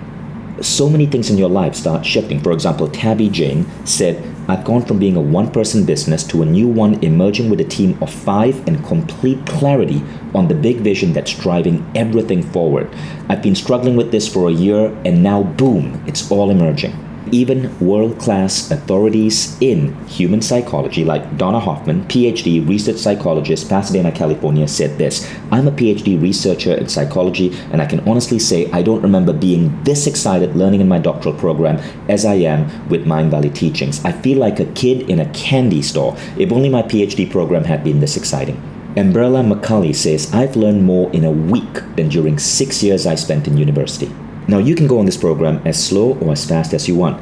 So many things in your life start shifting. For example, Tabby Jane said, I've gone from being a one-person business to a new one, emerging with a team of 5 and complete clarity on the big vision that's driving everything forward. I've been struggling with this for a year, and now, boom, it's all emerging. Even world-class authorities in human psychology like Donna Hoffman, PhD, research psychologist, Pasadena, California, said this: "I'm a PhD researcher in psychology, and I can honestly say I don't remember being this excited learning in my doctoral program as I am with Mindvalley teachings. I feel like a kid in a candy store. If only my PhD program had been this exciting." Umbrella McCulley says, "I've learned more in a week than during 6 years I spent in university." Now, you can go on this program as slow or as fast as you want.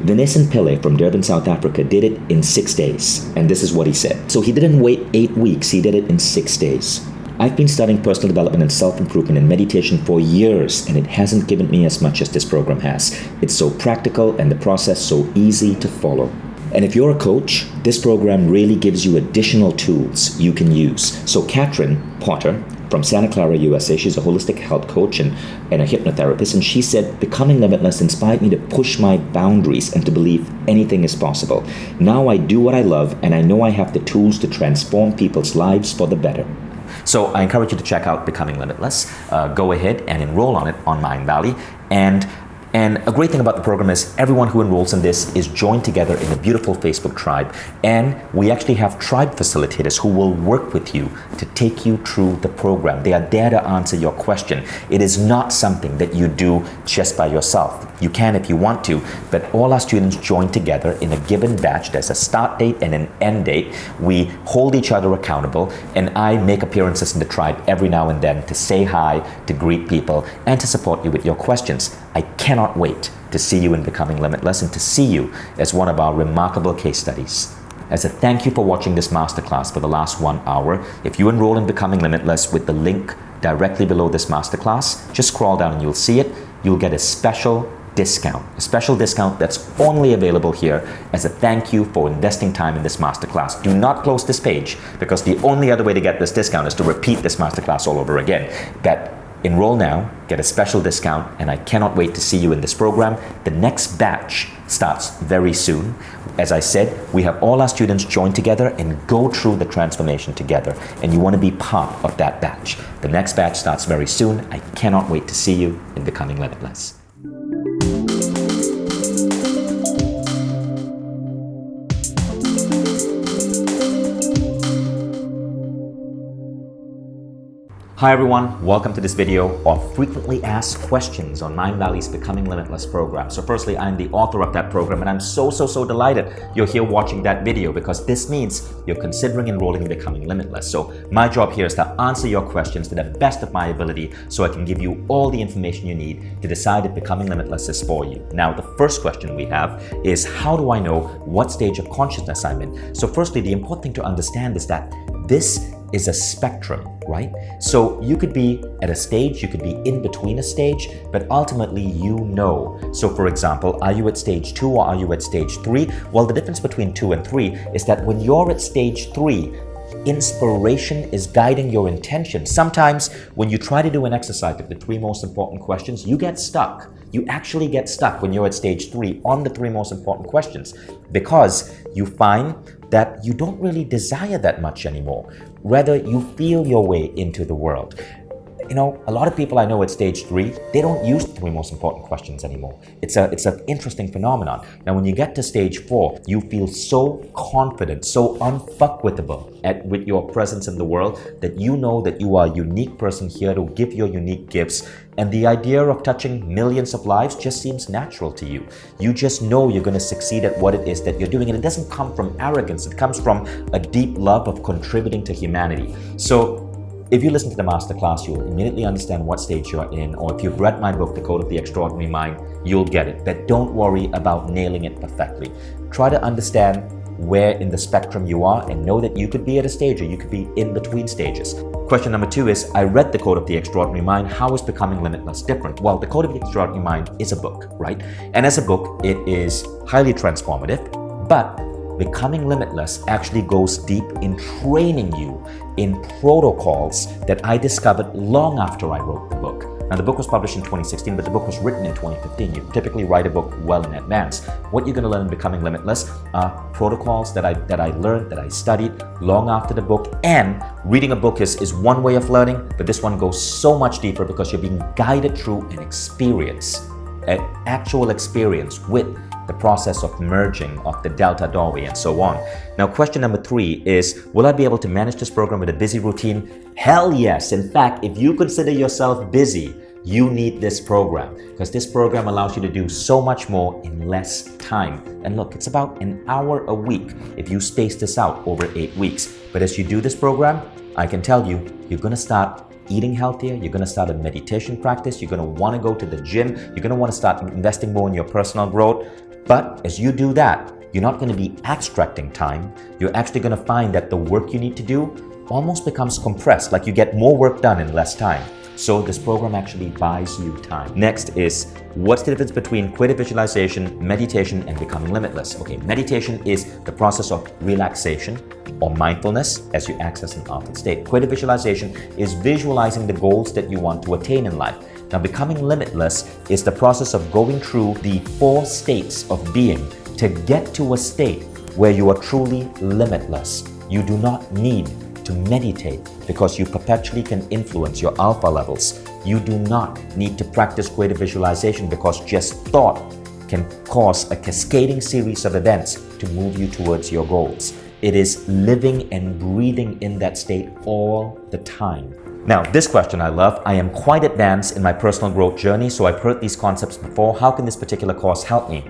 Vinesan Pillay from Durban, South Africa did it in 6 days. And this is what he said. So he didn't wait 8 weeks, he did it in 6 days. "I've been studying personal development and self-improvement and meditation for years, and it hasn't given me as much as this program has. It's so practical and the process so easy to follow." And if you're a coach, this program really gives you additional tools you can use. So Katrin Potter from Santa Clara, USA, she's a holistic health coach and a hypnotherapist, and she said, "Becoming limitless inspired me to push my boundaries and to believe anything is possible. Now I do what I love, and I know I have the tools to transform people's lives for the better." So I encourage you to check out Becoming Limitless. Go ahead and enroll on it on Mindvalley. And a great thing about the program is everyone who enrolls in this is joined together in a beautiful Facebook tribe. And we actually have tribe facilitators who will work with you to take you through the program. They are there to answer your question. It is not something that you do just by yourself. You can if you want to, but all our students join together in a given batch. There's a start date and an end date. We hold each other accountable, and I make appearances in the tribe every now and then to say hi, to greet people, and to support you with your questions. I cannot wait to see you in Becoming Limitless and to see you as one of our remarkable case studies. As a thank you for watching this masterclass for the last 1 hour, if you enroll in Becoming Limitless with the link directly below this masterclass, just scroll down and you'll see it. You'll get a special discount that's only available here as a thank you for investing time in this masterclass. Do not close this page, because the only other way to get this discount is to repeat this masterclass all over again. Enroll now, get a special discount, and I cannot wait to see you in this program. The next batch starts very soon. As I said, we have all our students join together and go through the transformation together, and you want to be part of that batch. The next batch starts very soon. I cannot wait to see you in Becoming Limitless. Hi everyone, welcome to this video of frequently asked questions on Mindvalley's Becoming Limitless program. So firstly, I'm the author of that program, and I'm so delighted you're here watching that video, because this means you're considering enrolling in Becoming Limitless. So my job here is to answer your questions to the best of my ability so I can give you all the information you need to decide if Becoming Limitless is for you. Now, the first question we have is, how do I know what stage of consciousness I'm in? So firstly, the important thing to understand is that this is a spectrum, right? So you could be at a stage, you could be in between a stage, but ultimately you know. So for example, are you at stage 2 or are you at stage 3? Well, the difference between 2 and 3 is that when you're at stage 3, inspiration is guiding your intention. Sometimes when you try to do an exercise of the 3 most important questions, you get stuck. You actually get stuck when you're at stage 3 on the 3 most important questions, because you find that you don't really desire that much anymore. Rather, you feel your way into the world. You know, a lot of people I know at stage 3, they don't use the 3 most important questions anymore. It's an interesting phenomenon. Now, when you get to stage 4, you feel so confident, so unfuckwittable with your presence in the world, that you know that you are a unique person here to give your unique gifts. And the idea of touching millions of lives just seems natural to you. You just know you're going to succeed at what it is that you're doing. And it doesn't come from arrogance. It comes from a deep love of contributing to humanity. So if you listen to the masterclass, you'll immediately understand what stage you're in, or if you've read my book, The Code of the Extraordinary Mind, you'll get it. But don't worry about nailing it perfectly. Try to understand where in the spectrum you are, and know that you could be at a stage or you could be in between stages. Question number 2 is, I read The Code of the Extraordinary Mind. How is Becoming Limitless different? Well, The Code of the Extraordinary Mind is a book, right? And as a book, it is highly transformative, but Becoming Limitless actually goes deep in training you in protocols that I discovered long after I wrote the book. Now, the book was published in 2016, but the book was written in 2015. You typically write a book well in advance. What you're going to learn in Becoming Limitless are protocols that I learned, that I studied long after the book. And reading a book is one way of learning, but this one goes so much deeper, because you're being guided through an experience, an actual experience with the process of merging of the delta doorway and so on. Now, question number 3 is, will I be able to manage this program with a busy routine? Hell yes. In fact, if you consider yourself busy, you need this program, because this program allows you to do so much more in less time. And look, it's about an hour a week if you space this out over 8 weeks. But as you do this program, I can tell you, you're going to start eating healthier, you're going to start a meditation practice, you're going to want to go to the gym, you're going to want to start investing more in your personal growth. But as you do that, you're not going to be extracting time. You're actually going to find that the work you need to do almost becomes compressed, like you get more work done in less time. So this program actually buys you time. Next is, what's the difference between creative visualization, meditation, and becoming limitless? Okay, meditation is the process of relaxation or mindfulness as you access an altered state. Creative visualization is visualizing the goals that you want to attain in life. Now, becoming limitless is the process of going through the 4 states of being to get to a state where you are truly limitless. You do not need to meditate because you perpetually can influence your alpha levels. You do not need to practice creative visualization because just thought can cause a cascading series of events to move you towards your goals. It is living and breathing in that state all the time. Now, this question I love. I am quite advanced in my personal growth journey, so I've heard these concepts before. How can this particular course help me?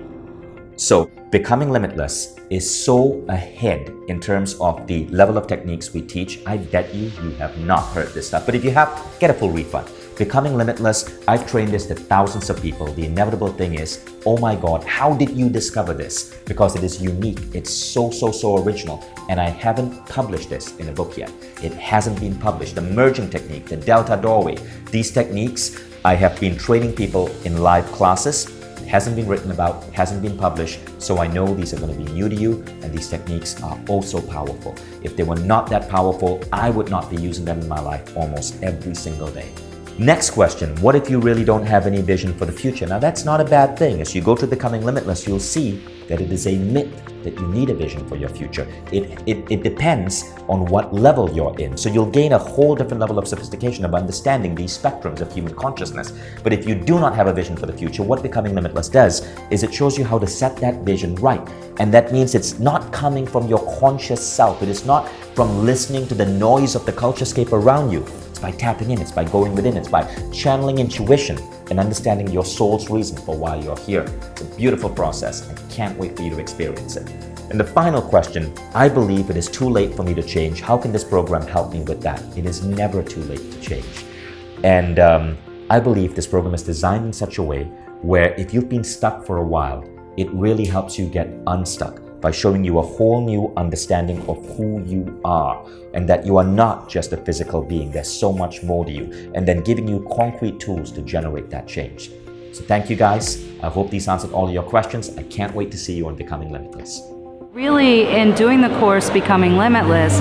So, becoming limitless is so ahead in terms of the level of techniques we teach. I bet you have not heard this stuff. But if you have, get a full refund. Becoming limitless, I've trained this to thousands of people. The inevitable thing is, oh my God, how did you discover this? Because it is unique. It's so original. And I haven't published this in a book yet. It hasn't been published. The merging technique, the delta doorway, these techniques, I have been training people in live classes. Hasn't been written about, hasn't been published, so I know these are going to be new to you, and these techniques are also powerful. If they were not that powerful, I would not be using them in my life almost every single day. Next question, what if you really don't have any vision for the future? Now, that's not a bad thing. As you go to Becoming Limitless, you'll see that it is a myth that you need a vision for your future. It depends on what level you're in. So you'll gain a whole different level of sophistication of understanding these spectrums of human consciousness. But if you do not have a vision for the future, what Becoming Limitless does is it shows you how to set that vision right. And that means it's not coming from your conscious self. It is not from listening to the noise of the culturescape around you. It's by tapping in, it's by going within, it's by channeling intuition and understanding your soul's reason for why you're here. It's a beautiful process. I can't wait for you to experience it. And the final question, I believe it is too late for me to change. How can this program help me with that? It is never too late to change. And I believe this program is designed in such a way where if you've been stuck for a while, it really helps you get unstuck by showing you a whole new understanding of who you are and that you are not just a physical being. There's so much more to you, and then giving you concrete tools to generate that change. So thank you guys. I hope these answered all of your questions. I can't wait to see you on Becoming Limitless. Really, in doing the course Becoming Limitless,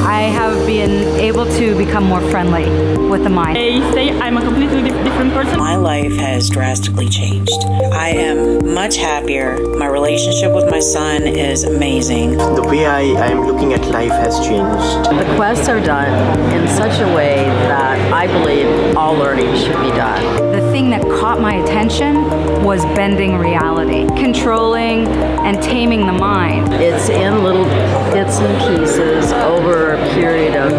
I have been able to become more friendly with the mind. I say I'm a completely different person. My life has drastically changed. I am much happier. My relationship with my son is amazing. The way I am looking at life has changed. The quests are done in such a way that I believe all learning should be done. The thing that caught my attention was bending reality, controlling and taming the mind. It's in little bits and pieces over a period of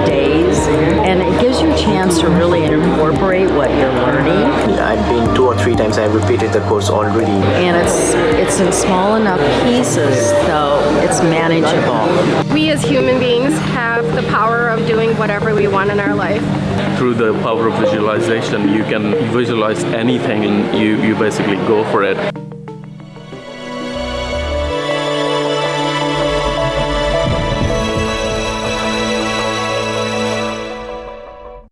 days, and it gives you a chance to really incorporate what you're learning. I've been 2 or 3 times, I've repeated the course already. And it's in small enough pieces, so it's manageable. We as human beings have the power of doing whatever we want in our life. Through the power of visualization, you can visualize anything and you basically go for it.